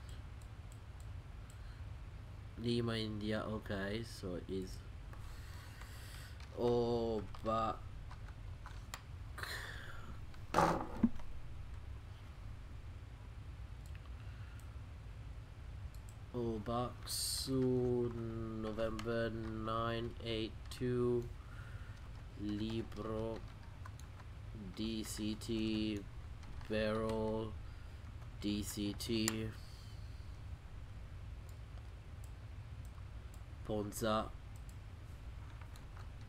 Lima, India. Okay, so it is. Oh, but. Oh, Baksu, November 982. Libro. DCT. Barrel, DCT, Ponza,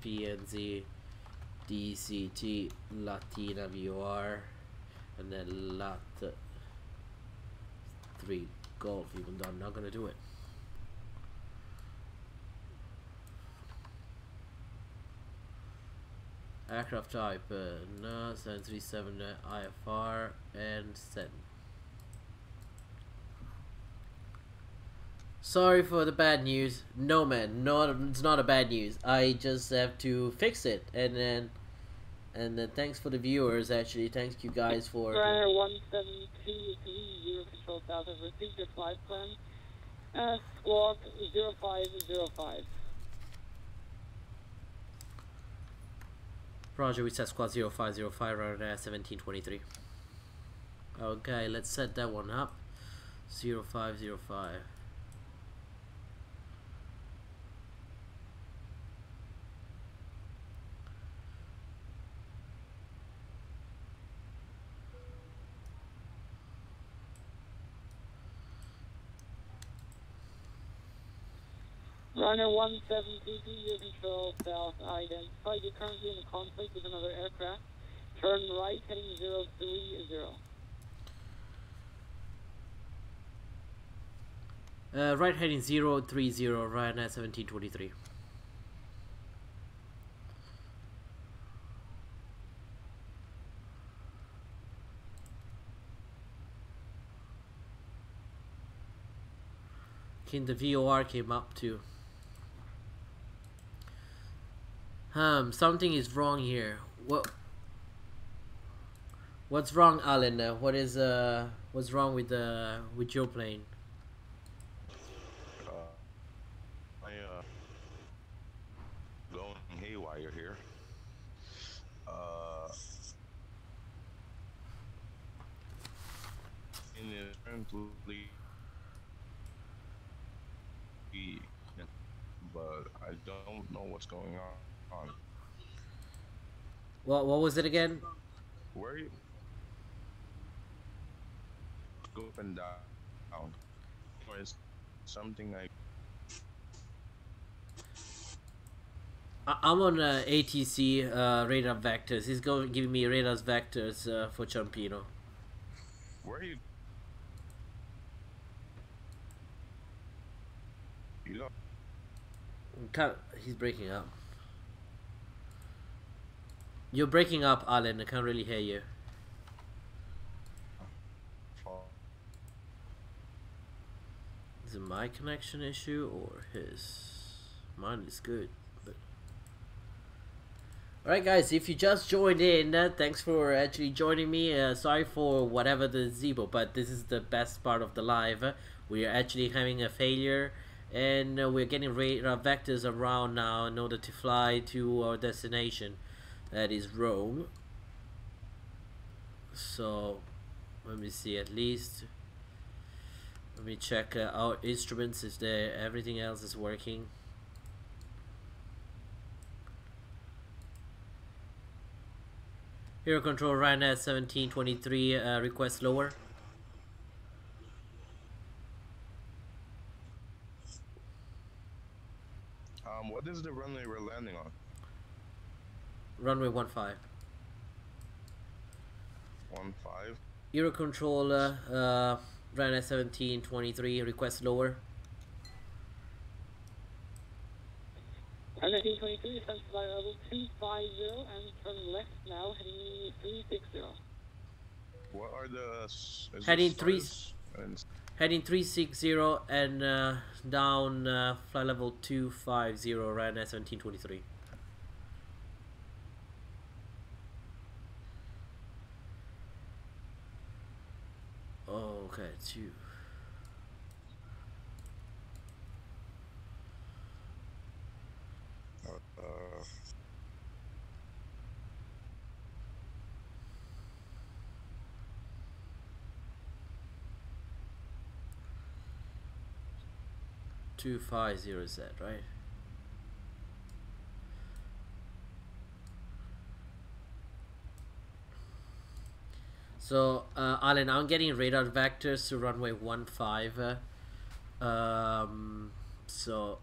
PNZ, DCT, Latina VOR, and then Lat 3 Golf, even though I'm not gonna do it. Aircraft type, no, 737 IFR and send. Sorry for the bad news. No man, it's not a bad news. I just have to fix it, and then thanks for the viewers. Actually, thank you guys for. Ryanair 1723, Euro Control 1000, received your flight plan. Squawk 0505. Roger, we set squad 0505 right at 1723. Okay, let's set that one up. 0505. Runner 1722, your control south. Identify you're currently in a conflict with another aircraft. Turn right, heading 030. Right heading 030, right at 1723. The VOR came up too. Something is wrong here. What's wrong, Alan? What's wrong with your plane? Going haywire here. Currently, but I don't know what's going on. What was it again? Where are you? Go up and down. Or is something I'm on ATC radar vectors. He's giving me radar vectors for Ciampino. Where are you? You go. He's breaking up. You're breaking up, Alan. I can't really hear you. Is it my connection issue or his? Mine is good. Alright guys, if you just joined in, thanks for actually joining me. Sorry for whatever the Zibo, but this is the best part of the live. We are actually having a failure, and we're getting radar vectors around now in order to fly to our destination. That is Rome. So, let me see, at least. Let me check our instruments, is there, everything else is working. Hero control right now at 1723, request lower. What is the runway we're landing on? Runway 15. 15. Hero control right at 1723, request lower. 1723, descend to flight level 250 and turn left now, heading 360. What are the heading heading 360 and down flight level 250 right at 1723. Oh, okay, it's you. Uh, 250 is that, right? So, Alan, I'm getting radar vectors to runway 15. So,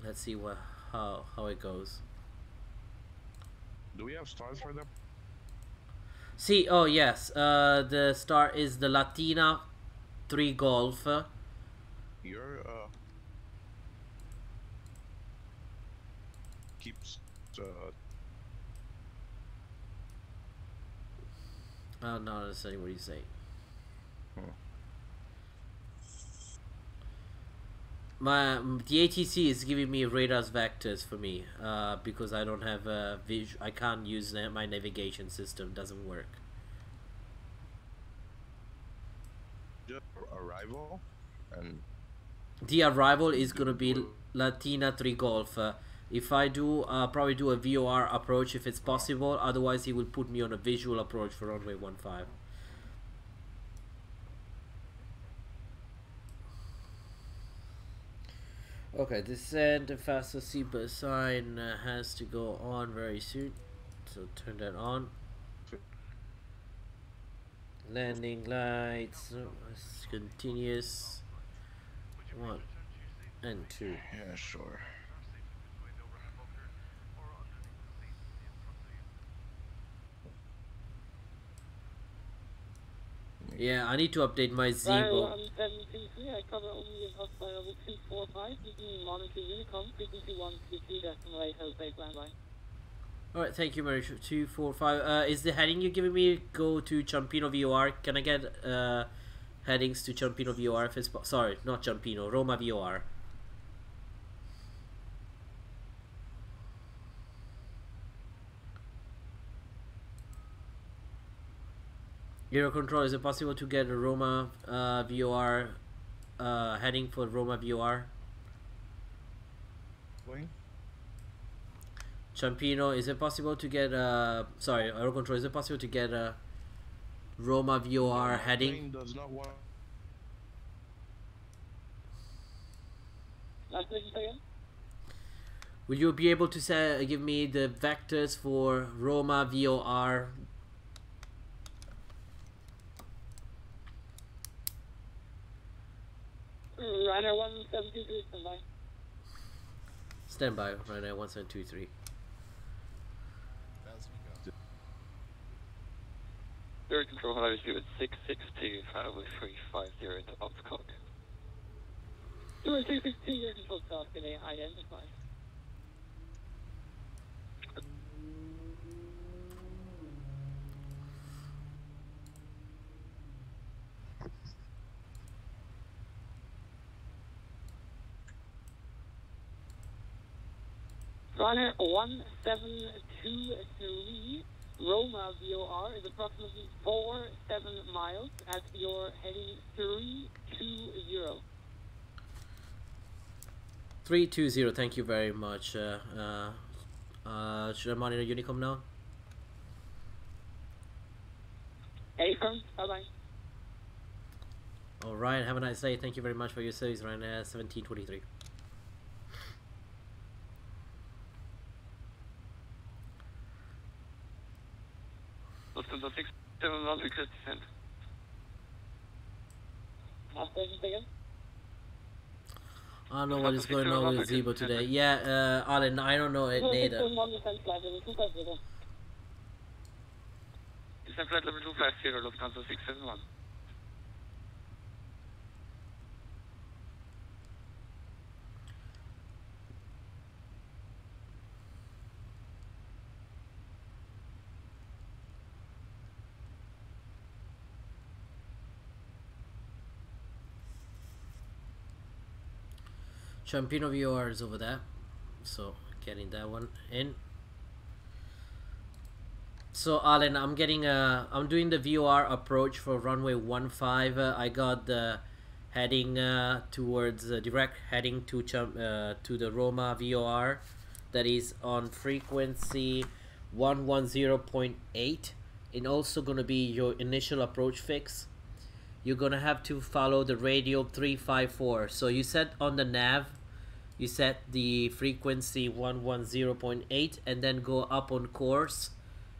let's see how it goes. do we have stars for them? See, oh yes, the star is the Latina 3 Golf. Your keeps I don't know necessarily what you say. The ATC is giving me radars vectors for me because I don't have I can't use my navigation system, doesn't work. just arrival and The arrival is gonna be Latina 3 Golf. If I do, probably do a VOR approach if it's possible. Otherwise, he will put me on a visual approach for runway 15. Okay, descent and faster seatbelt sign has to go on very soon. So turn that on. Landing lights, continuous. 1 and 2. Yeah, sure. Yeah, I need to update my Zibo. I cover only in hostile level 245. You can monitor Unicom, frequency 123, definitely has baseline line. Alright, thank you, Mary. 245. Is the heading you're giving me go to Ciampino VOR? Can I get headings to Ciampino VOR if it's sorry, not Ciampino, Roma VOR. Euro control, is it possible to get a Roma VOR heading for Roma VOR? Going? Ciampino, is it possible to get sorry, Euro control, is it possible to get a Roma VOR heading? Does not want. Last thing again? Will you be able to say, give me the vectors for Roma VOR? Ryanair 1723, standby. Standby, Ryanair 1723. Air control, hello, speed at 662, travel 350 into Oxcock. 662, air control south, can I identify? Ryanair 1723, Roma VOR is approximately 47 miles at your heading 320. 320, thank you very much. Should I monitor Unicom now? Affirm, bye-bye. Alright, have a nice day. Thank you very much for your service, Ryanair 1723. Lufthansa 671, request descent. Last question again? I don't know what is going on with Zibo today. Yeah, Alan, I don't know it neither. Descent flight level 250, Lufthansa 671. Ciampino VOR is over there, so getting that one in. So Alan, I'm doing the VOR approach for runway 15. I got the heading towards direct heading to the Roma VOR, that is on frequency 110.8, and also gonna be your initial approach fix. You're gonna have to follow the radial 354. So you set on the nav, you set the frequency 110.8 and then go up on course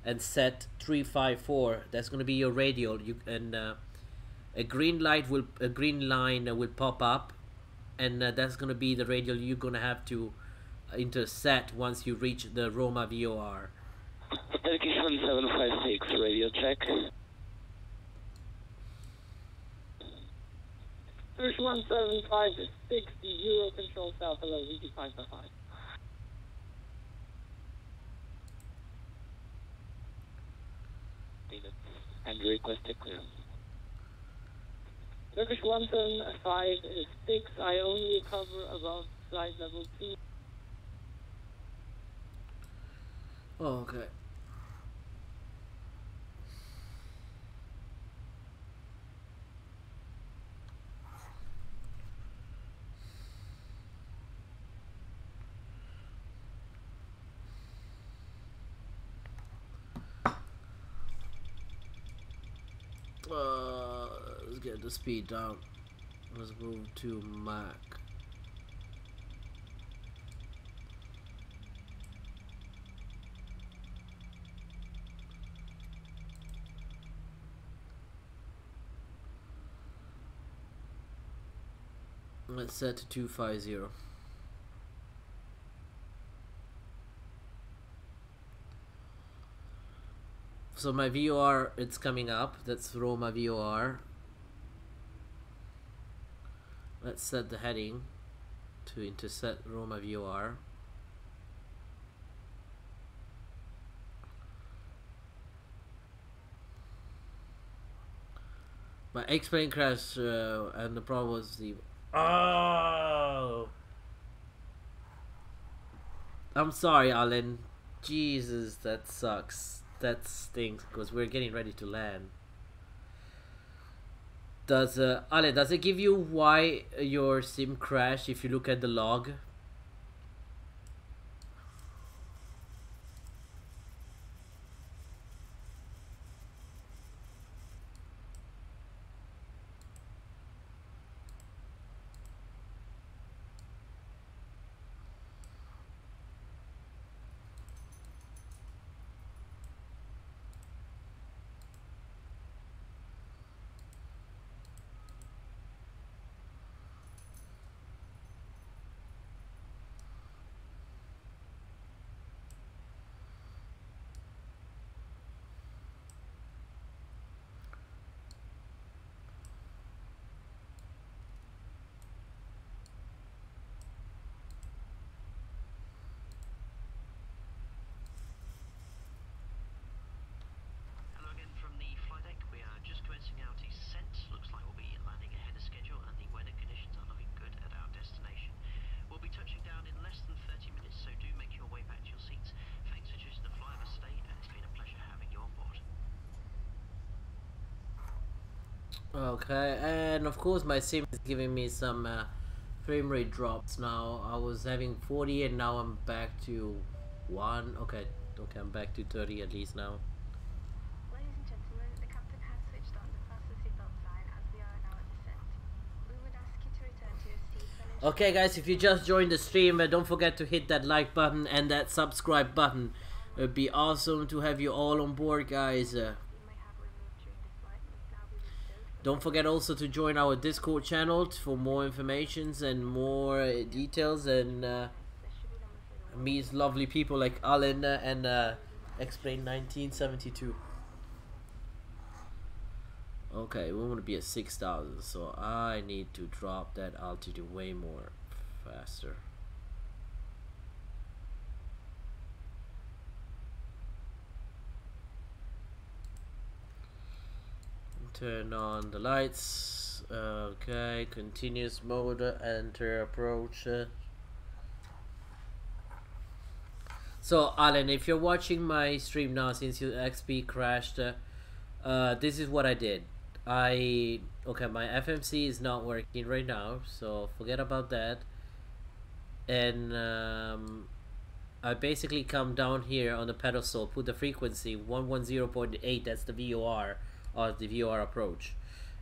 and set 354. That's gonna be your radial. A green line will pop up, and that's gonna be the radial you're gonna have to intercept once you reach the Roma VOR. Turkish 1756, radio check. Turkish 1756, Euro control south, hello, VG 555. And request a clear. Turkish 1756, I only cover above flight level 2. Oh, okay. Let's get the speed down. Let's move to Mach. Let's set to 250. So my VOR, it's coming up. Let's throw my VOR. Let's set the heading to intercept Roma VOR. My X-plane crashed and the problem was the... Oh! I'm sorry, Alan. Jesus, that sucks. That stinks because we're getting ready to land. Does Ale, does it give you why your sim crashed if you look at the log? Okay, and of course my sim is giving me some frame rate drops now. I was having 40 and now I'm back to 1. Okay, I'm back to 30 at least now. Ladies and gentlemen, the captain has switched on the fasten seatbelt sign as we are now at descent. We would ask you to return to your seats and Okay guys, if you just joined the stream, don't forget to hit that like button and that subscribe button. It'd be awesome to have you all on board, guys. you may have removed during this flight must now be restored. Don't forget also to join our Discord channel for more informations and more details and meet lovely people like Alan and Explain 1972. Okay, we want to be at 6,000, so I need to drop that altitude way more faster. Turn on the lights. Okay, continuous mode, enter approach. So Alan, if you're watching my stream now since your XP crashed, this is what I did. Okay, my FMC is not working right now, so forget about that. And I basically come down here on the pedestal, put the frequency 110.8, that's the VOR of the VOR approach,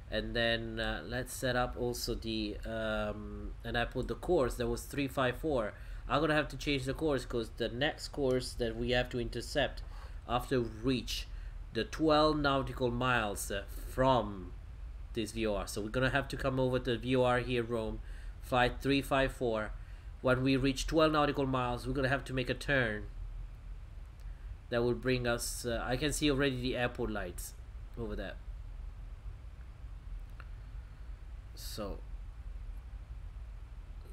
and then let's set up also the and I put the course that was 354. I'm gonna have to change the course because the next course that we have to intercept after we reach the 12 nautical miles from this VOR, so we're gonna have to come over to VOR here, Rome, flight 354. When we reach 12 nautical miles, we're gonna have to make a turn that will bring us I can see already the airport lights over there. So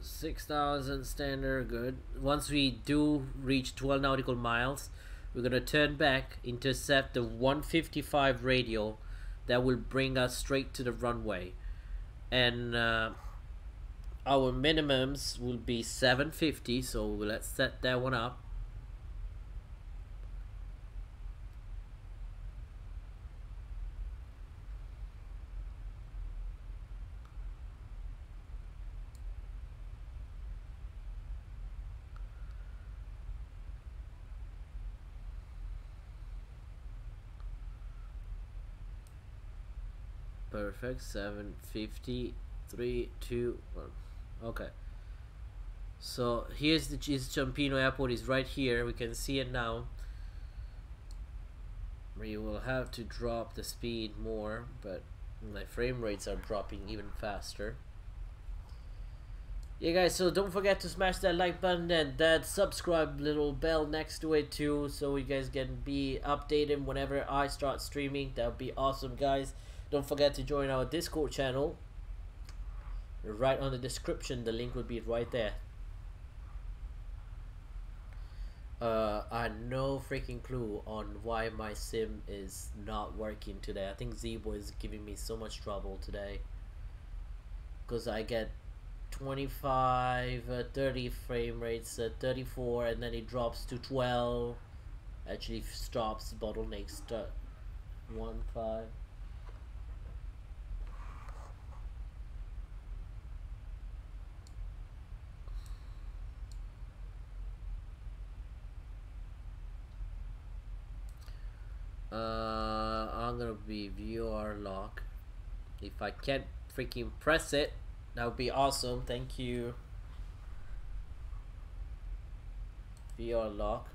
6,000 standard, good. Once we do reach 12 nautical miles, we're gonna turn back, intercept the 155 radio that will bring us straight to the runway, and our minimums will be 750, so let's set that one up. Perfect. 750. 3, 2, 1. Okay. So here's the Ciampino airport is right here. We can see it now. We will have to drop the speed more, but my frame rates are dropping even faster. Yeah guys, so don't forget to smash that like button and that subscribe little bell next to it too, so you guys can be updated whenever I start streaming. That would be awesome guys. Don't forget to join our Discord channel. Right on the description, the link would be right there. I have no freaking clue on why my sim is not working today. I think Zibo is giving me so much trouble today, because I get 25, 30 frame rates, 34, and then it drops to 12. Actually stops, bottlenecks, 1, 5. I'm gonna be VR lock. If I can't freaking press it, that would be awesome. Thank you. VR lock.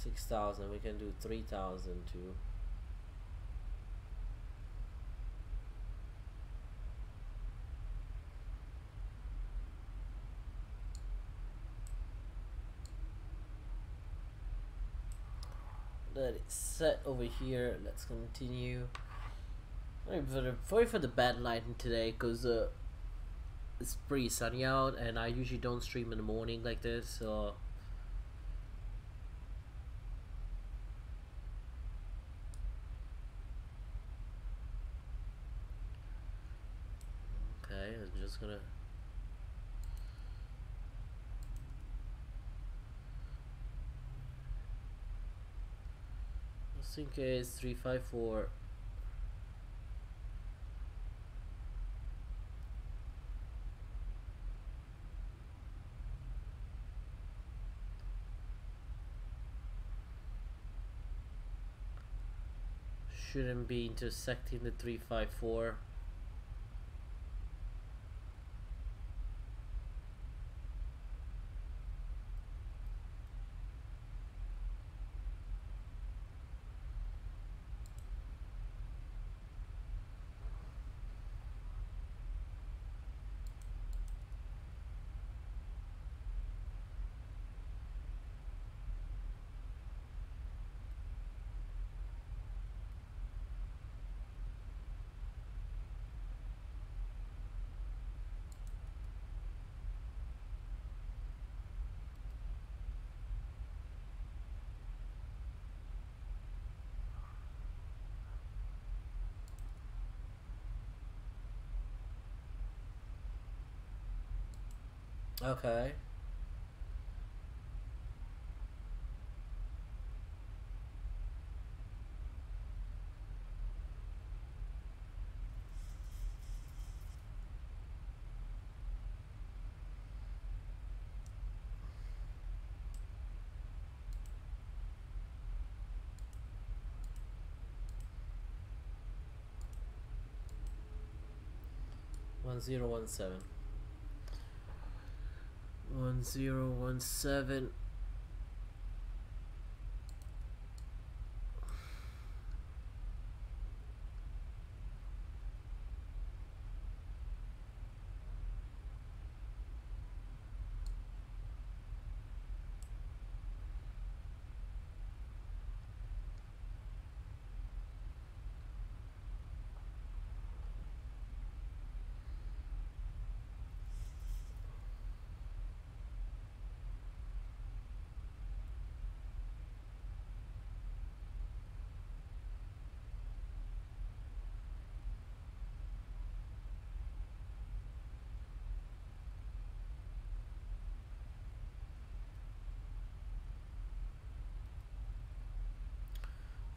$6,000. We can do 3,000 too. Let it set over here. Let's continue. Sorry for the bad lighting today, because it's pretty sunny out and I usually don't stream in the morning like this, so okay, I'm just gonna just in case 354. Shouldn't be intersecting the 354. Okay. One zero one seven. 1017.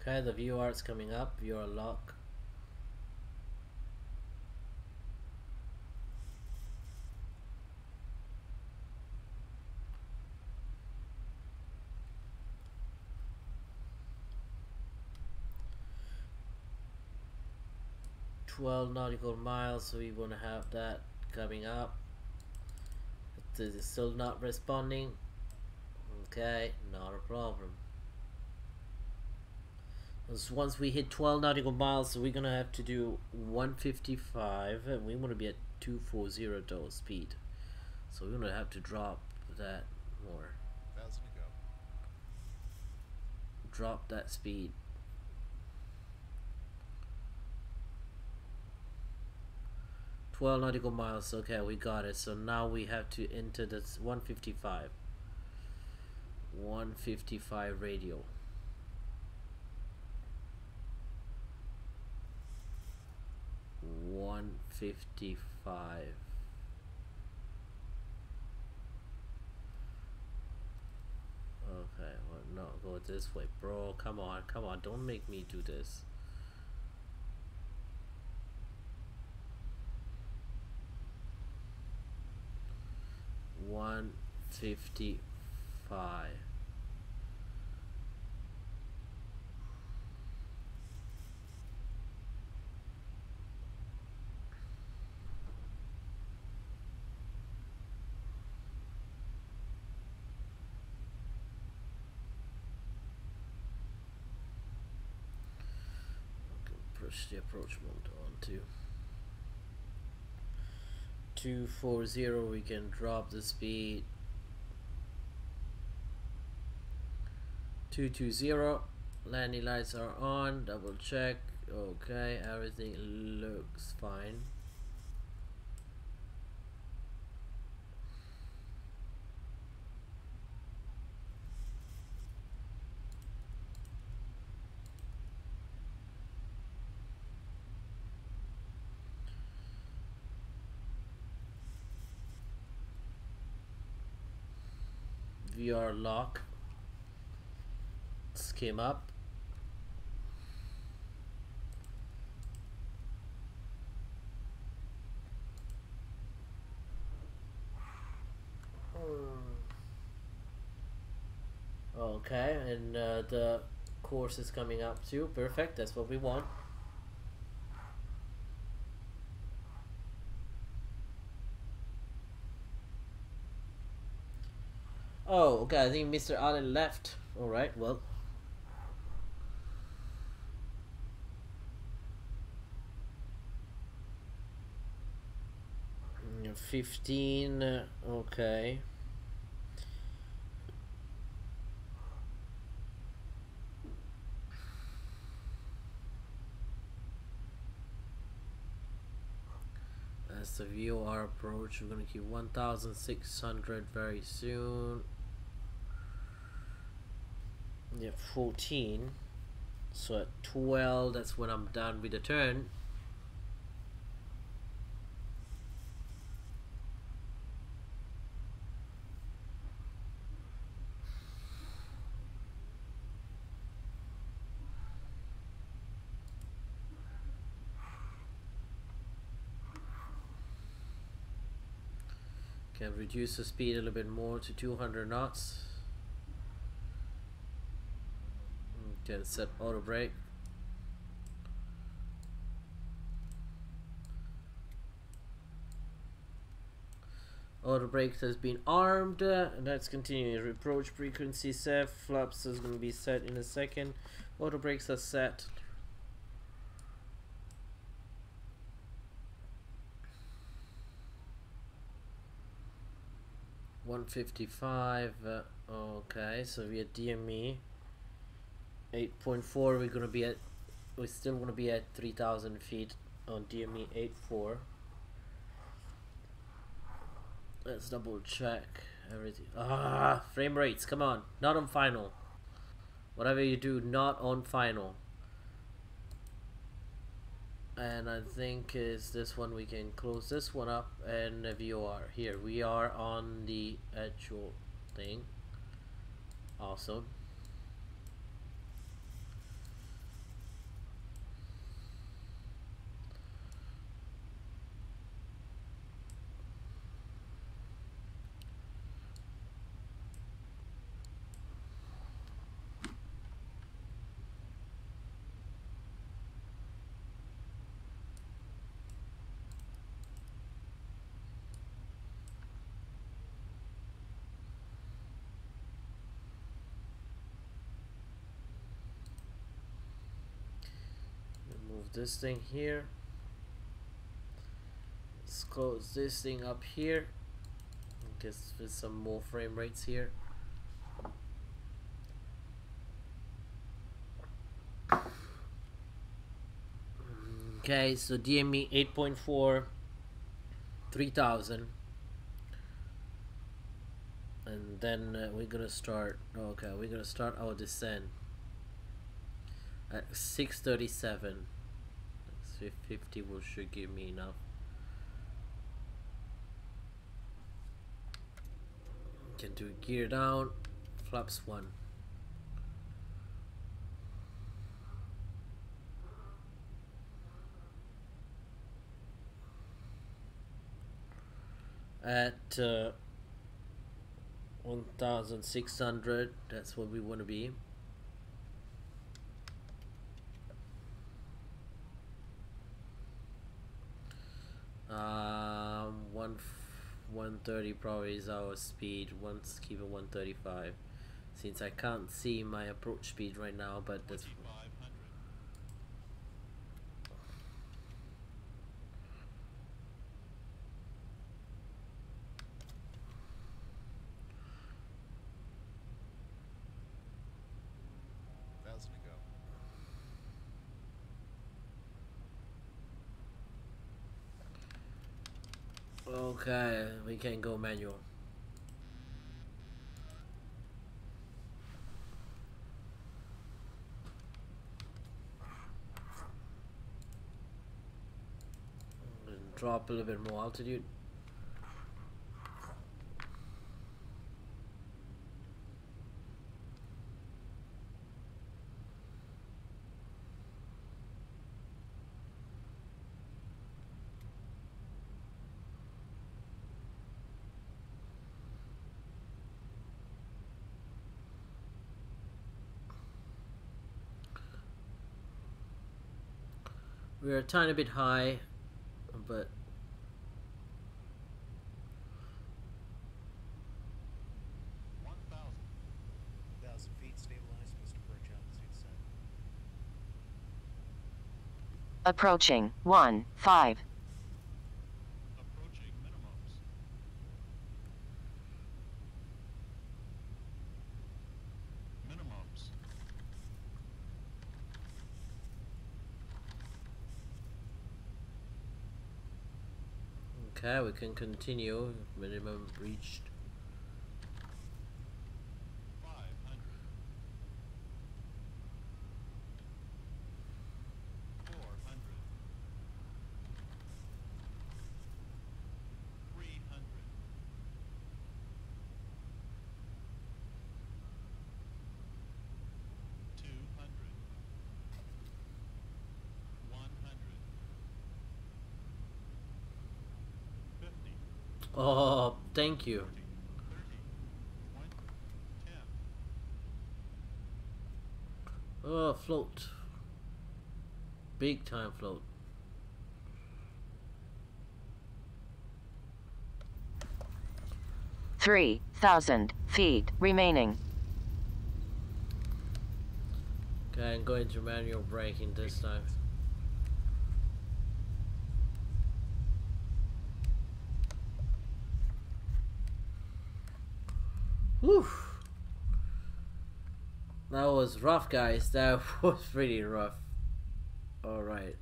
Okay, the view art's coming up. Viewer lock. 12 nautical miles, so we want to have that coming up. This is still not responding. Okay, not a problem. Once we hit 12 nautical miles, so we're gonna have to do 155, and we want to be at 240 though speed, so we're gonna have to drop that more. 1,000 to go. Drop that speed. Twelve nautical miles. Okay, we got it. So now we have to enter this 155. 155 radio. One 55. Okay, well, no, go this way, bro. Come on, come on, don't make me do this. One 55. Push the approach mode on to 240. We can drop the speed. 220. Landing lights are on. Double check. Okay, everything looks fine. VR lock came up. Okay, and the course is coming up too. Perfect, that's what we want. Oh, okay, I think Mr. Allen left. Alright, well. 15, okay. That's the VOR approach. We're gonna keep 1,600 very soon. Yeah, 14. So at 12, that's when I'm done with the turn. Can reduce the speed a little bit more to 200 knots. Can set auto brake. Auto brakes has been armed. Let's continue. Approach frequency set. Flaps is going to be set in a second. Auto brakes are set. $155. Okay, so we are DME 8.4. We're gonna be at. We're still gonna be at 3,000 feet on DME 8.4. Let's double check everything. Ah, frame rates. Come on, not on final. Whatever you do, not on final. And I think is this one, we can close this one up, and VOR. Here we are on the actual thing. Awesome. move this thing here. Let's close this thing up here. Guess with some more frame rates here. Okay, so DME 8.4, 3000, and then we're gonna start. Okay, we're gonna start our descent at 637. 650 should give me enough. Can do gear down, flaps 1. At 1600, that's what we want to be. One 130 probably is our speed. Let's keep it 135 since I can't see my approach speed right now, but that's okay. We can go manual. And drop a little bit more altitude. We're a tiny bit high, but 1,000 feet stabilized, Mr. Birch, altitude set. Approaching 1-5. Approaching minimums. Minimums. okay, we can continue. Minimum reached. 500. 400. 300. 200. 100. 50. Oh, thank you. 40, 30, 20, 10. Oh, float. Big time float. Three 1,000 feet remaining. Okay, I'm going to manual braking this time. Whew. That was rough, guys. That was pretty rough. Alright.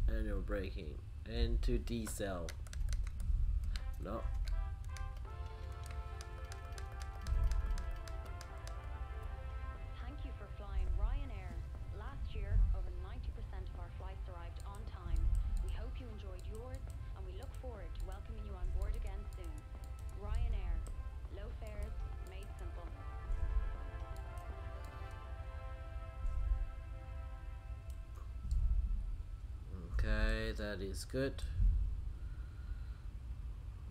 Manual braking. Into D-cell. No. Thank you for flying Ryanair. Last year, over 90% of our flights arrived on time. We hope you enjoyed yours, and we look forward to welcoming you on board again soon. Ryanair. Low fares, made simple. Okay, that is good.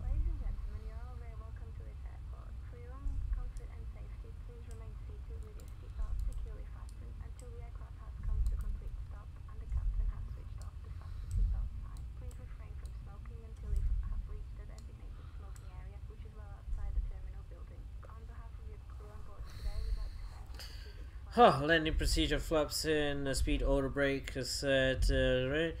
Ladies and gentlemen, you're all very welcome to this airport. For your own comfort and safety, please remain seated with your seatbelt securely fastened until the aircraft has come to a complete stop and the captain has switched off the fasten seatbelt sign. Please refrain from smoking until you have reached the designated smoking area, which is well outside the terminal building. On behalf of your crew on board today, we'd like to thank you for choosing to fly Huh, landing procedure, flaps in, speed auto brake set, right.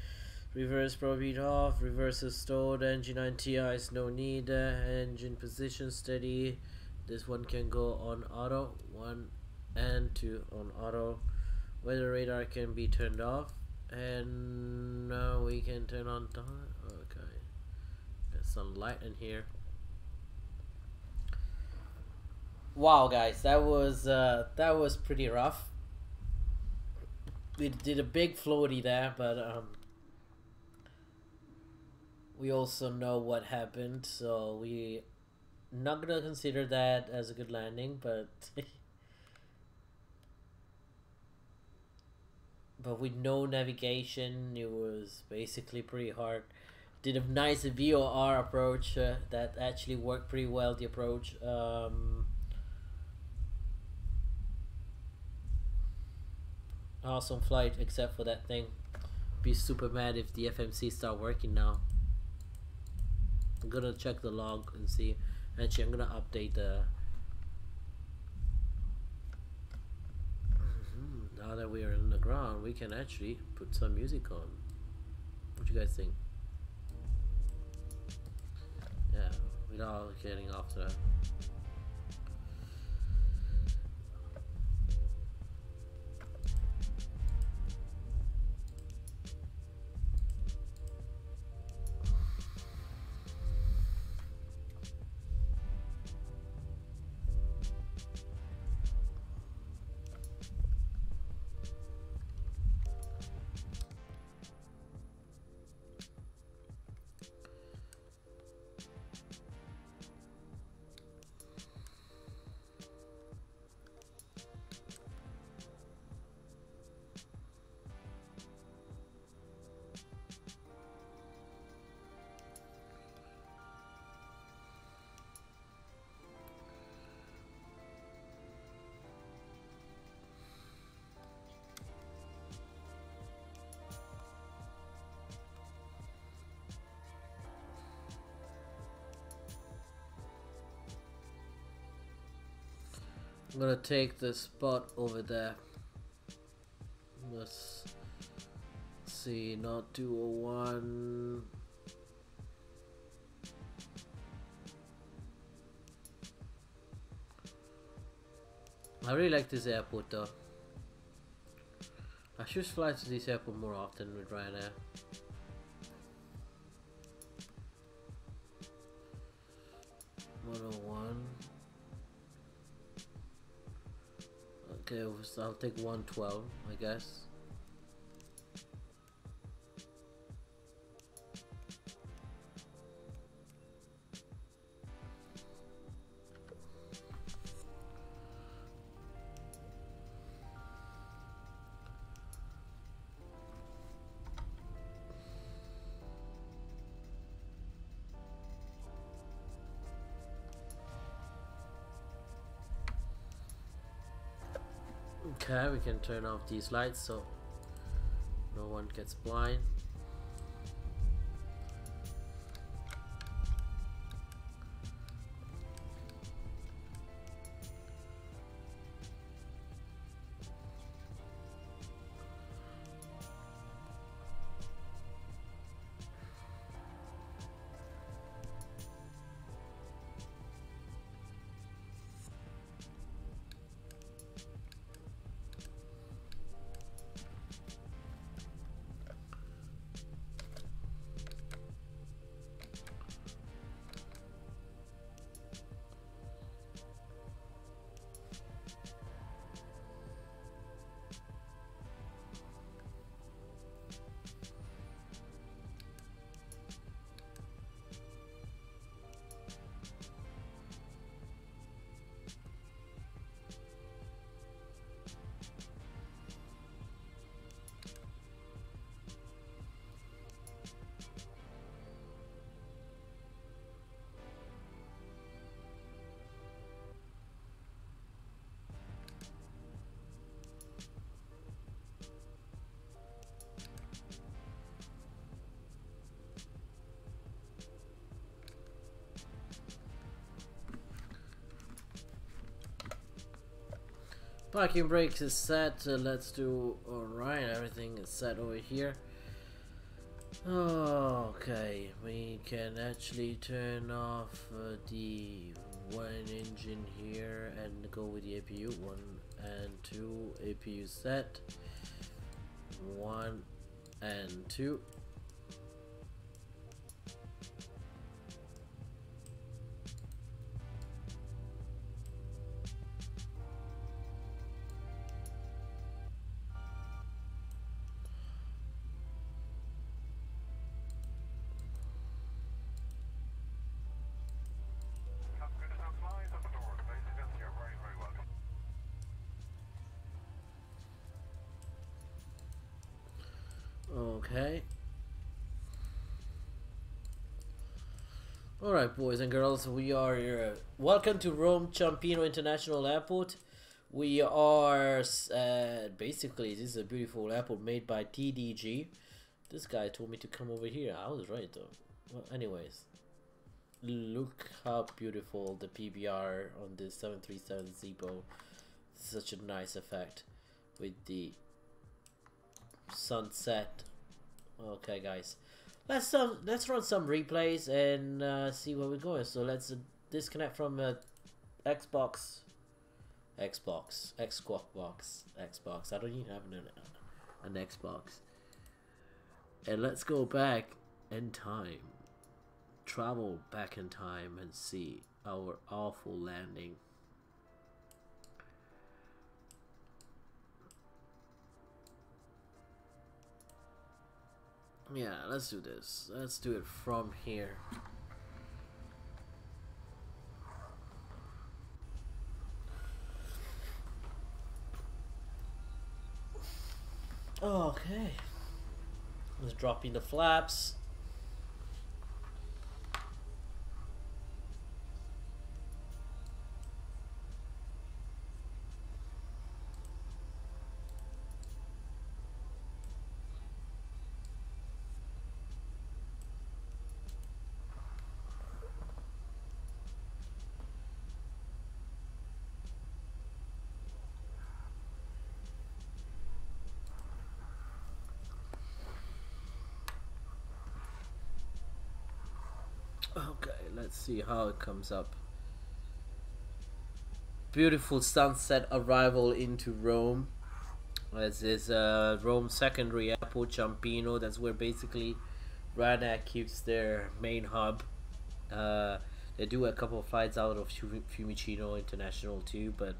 Reverse probeat off, reverse is stored, engine on TIs, no need, engine position steady. This one can go on auto, 1 and 2 on auto. Weather radar can be turned off, and now we can turn on time. Okay, there's some light in here. Wow, guys, that was pretty rough. We did a big floaty there, but we also know what happened, so we not gonna consider that as a good landing, but but with no navigation, it was basically pretty hard. Did a nice VOR approach that actually worked pretty well. The approach. Awesome flight, except for that thing. Be super mad if the FMC start working now. I'm gonna check the log and see. Actually, I'm gonna update the. Now that we are on the ground, we can actually put some music on. What do you guys think? Yeah, without getting off that. I'm gonna take the spot over there. Let's see, not 201. I really like this airport though. I should fly to this airport more often with Ryanair. Okay, so I'll take 112, I guess. Okay, we can turn off these lights so no one gets blind. Parking brakes is set. Let's do alright. Everything is set over here. Okay, we can actually turn off the one engine here and go with the APU. 1 and 2 APU set. 1 and 2. Okay. Alright, boys and girls, we are welcome to Rome Ciampino International Airport. We are basically, this is a beautiful airport made by TDG. This guy told me to come over here. I was right though. Well, anyways, look how beautiful the PBR on this 737 Zibo. Such a nice effect with the sunset. Okay, guys, let's run some replays and see where we're going. So let's disconnect from Xbox. I don't even have an Xbox. And let's go back in time, travel back in time, and see our awful landing. Yeah, let's do this. Let's do it from here. Okay. Let's drop in the flaps. Okay, let's see how it comes up. Beautiful sunset arrival into Rome. This is Rome Secondary Airport, Ciampino. That's where basically Ryanair keeps their main hub. They do a couple of flights out of Fiumicino International too, but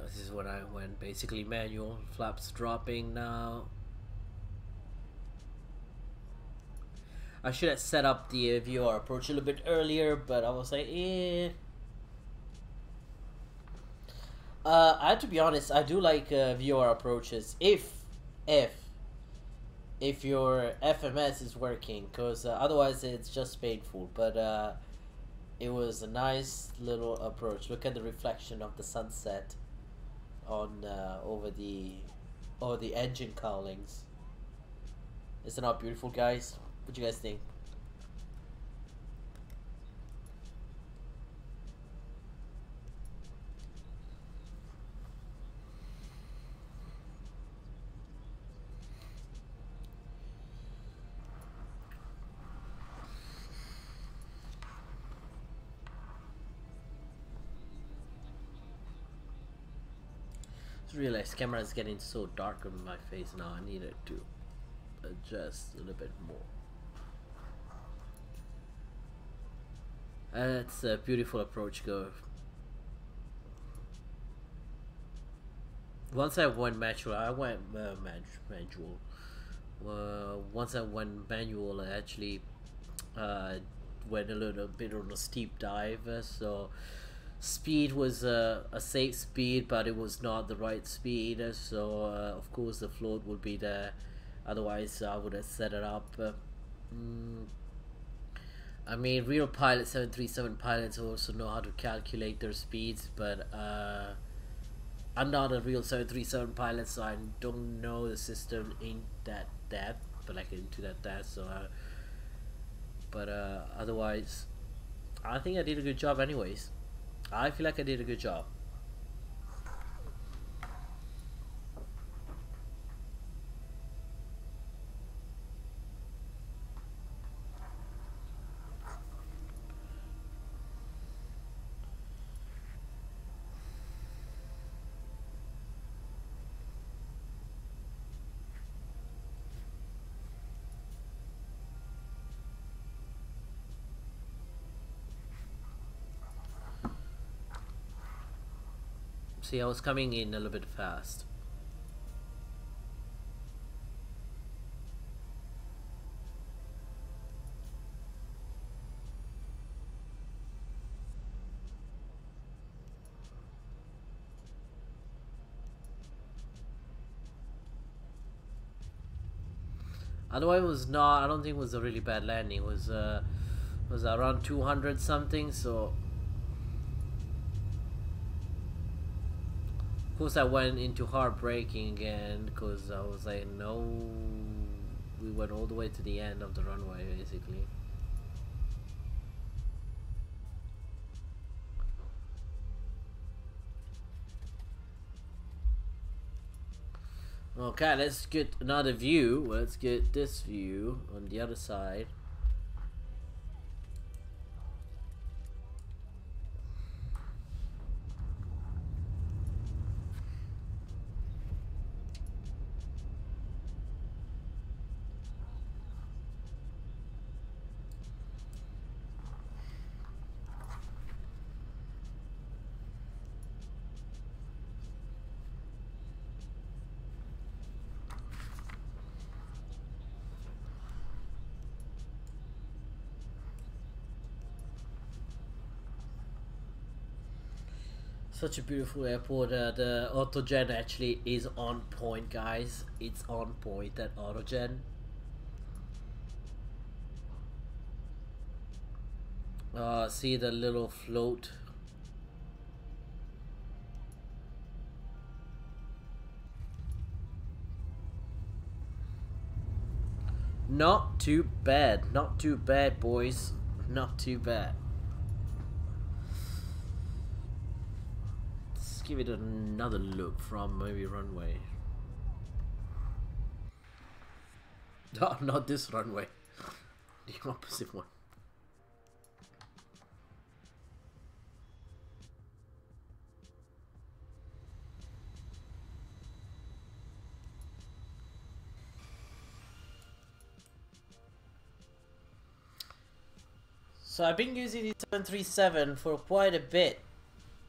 this is when I went basically manual. Flaps dropping now. I should have set up the VOR approach a little bit earlier, but I was like, eh. I have to be honest, I do like VOR approaches if your FMS is working, because otherwise it's just painful. But it was a nice little approach. Look at the reflection of the sunset on over the engine cowlings. Isn't that beautiful, guys? What do you guys think? Just realized camera is getting so dark on my face now. I need it to adjust a little bit more. That's a beautiful approach, go. Once I went manual, manual. Once I went manual, I actually went a little bit on a steep dive. So speed was a safe speed, but it was not the right speed. So of course the float would be there. Otherwise, I would have set it up. I mean, real pilots, 737 pilots also know how to calculate their speeds, but I'm not a real 737 pilot, so I don't know the system in that depth, but like into that depth. So, otherwise, I think I did a good job, anyways. I feel like I did a good job. See, I was coming in a little bit fast. Otherwise, it was not. I don't think it was a really bad landing. It was around 200 something. So, of course, I went into hard braking again because I was like, no. We went all the way to the end of the runway, basically. Okay, let's get another view. Let's get this view on the other side. Such a beautiful airport. The autogen actually is on point, guys. It's on point, that autogen. See the little float. Not too bad. Not too bad, boys. Not too bad. Give it another look from maybe runway. No, not this runway. The opposite one. So I've been using the 737 for quite a bit.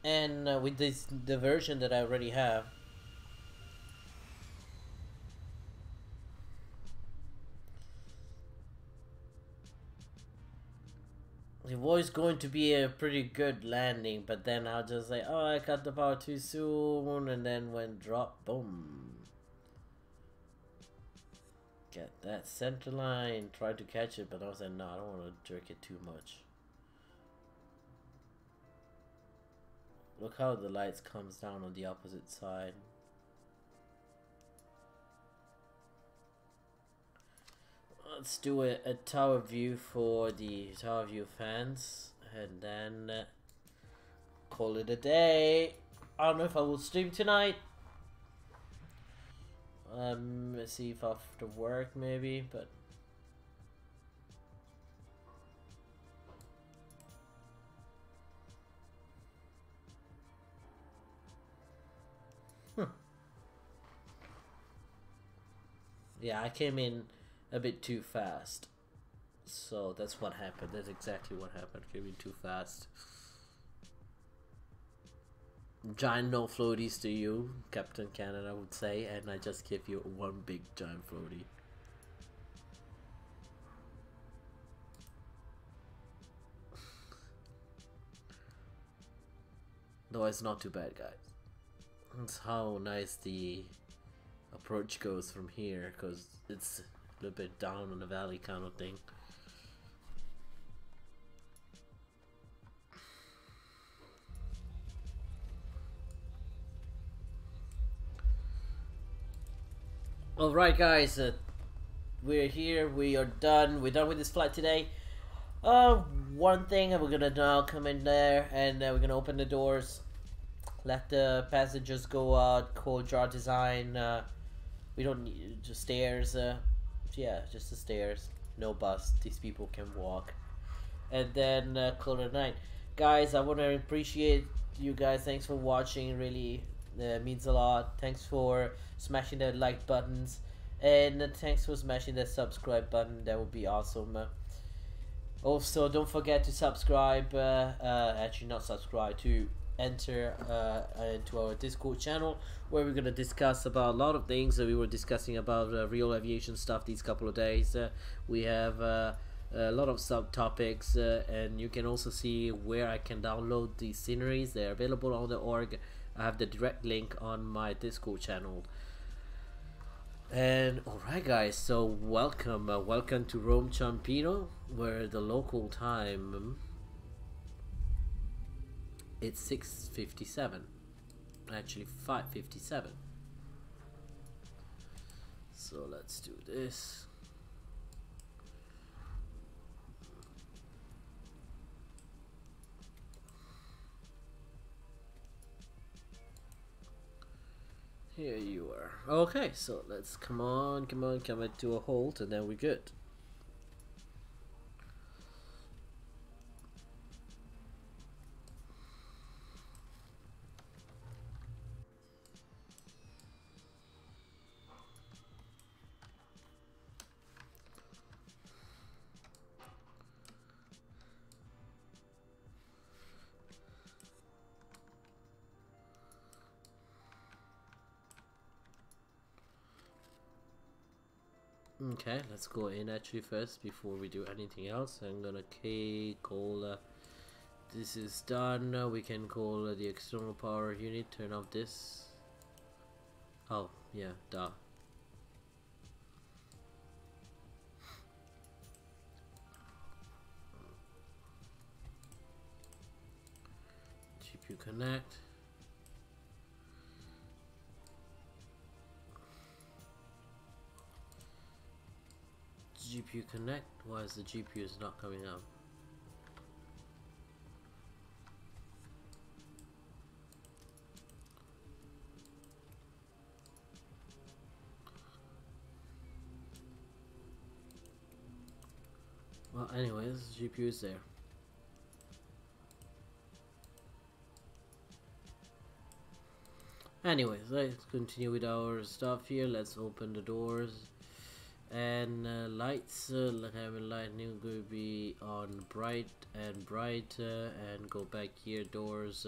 And with the version that I already have, it was going to be a pretty good landing, but then I'll just say, oh, I cut the power too soon, and then when drop, boom. Get that center line, tried to catch it, but I was like, no, I don't want to jerk it too much. Look how the lights comes down on the opposite side. Let's do a tower view for the tower view fans, and then call it a day. I don't know if I will stream tonight. Let's see if after work maybe, but yeah, I came in a bit too fast. So that's what happened. That's exactly what happened. Came in too fast. Giant no floaties to you, Captain Canada would say, and I just give you one big giant floaty. Though it's not too bad, guys. That's how nice the approach goes from here, because it's a little bit down on the valley kind of thing. Alright guys, we're here, we're done with this flight today. One thing, we're gonna now come in there and we're gonna open the doors, let the passengers go out. Cold jar design. We don't need just stairs. Yeah, just the stairs. No bus. These people can walk. And then call it a night, guys. I want to appreciate you guys. Thanks for watching. It really means a lot. Thanks for smashing the like buttons, and thanks for smashing that subscribe button. That would be awesome. Also, don't forget to subscribe. Actually, not subscribe, to enter into our Discord channel, where we're gonna discuss about a lot of things that we were discussing about real aviation stuff these couple of days. We have a lot of subtopics, and you can also see where I can download these sceneries. They're available on the org. I have the direct link on my Discord channel. And alright guys, so welcome to Rome Ciampino, where the local time, it's 6:57, actually 5:57. So let's do this. Here you are. Okay, so let's come it to a halt, and then we're good. Okay, let's go in actually first before we do anything else. I'm gonna call this is done. We can call the external power unit, turn off this. Oh yeah, duh. GPU connect. GPU connect. Why is the GPU is not coming up? Well, anyways, GPU is there. Anyways, let's continue with our stuff here. Let's open the doors. And lights, having lightning will be on bright and bright, and go back here, doors.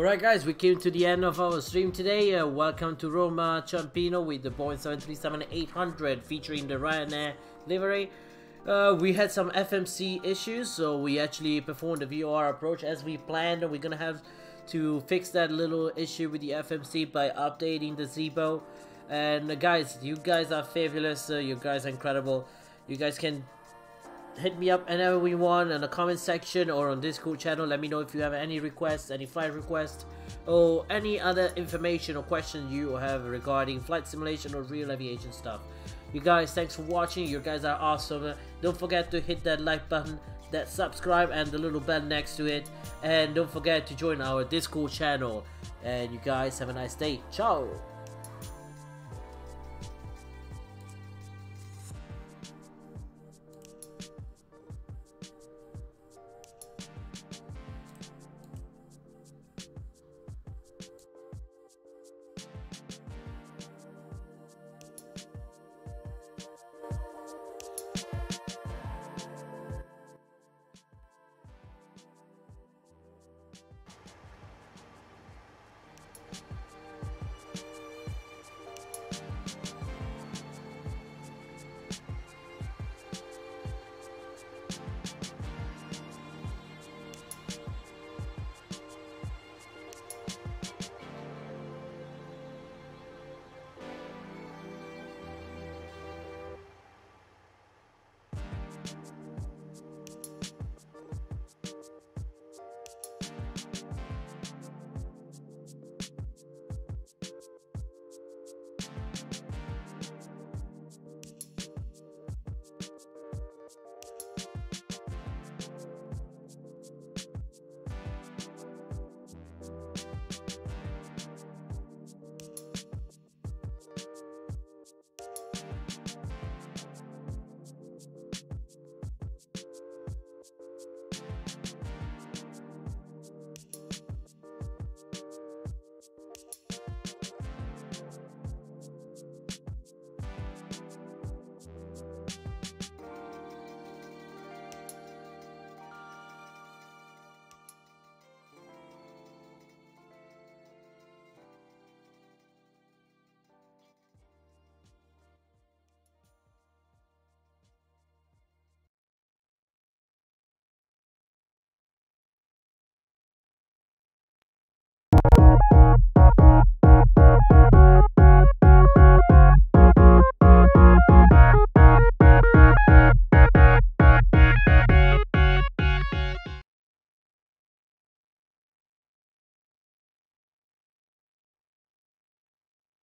Alright guys, we came to the end of our stream today. Welcome to Roma Ciampino with the Boeing 737-800 featuring the Ryanair livery. We had some FMC issues, so we actually performed the VOR approach as we planned. We're gonna have to fix that little issue with the FMC by updating the Zibo. And guys, you guys are fabulous. You guys are incredible. You guys can hit me up whenever you want in the comment section or on Discord channel. Let me know if you have any requests, any flight requests, or any other information or questions you have regarding flight simulation or real aviation stuff. You guys, thanks for watching. You guys are awesome. Don't forget to hit that like button, that subscribe, and the little bell next to it. And don't forget to join our Discord channel. And you guys have a nice day. Ciao.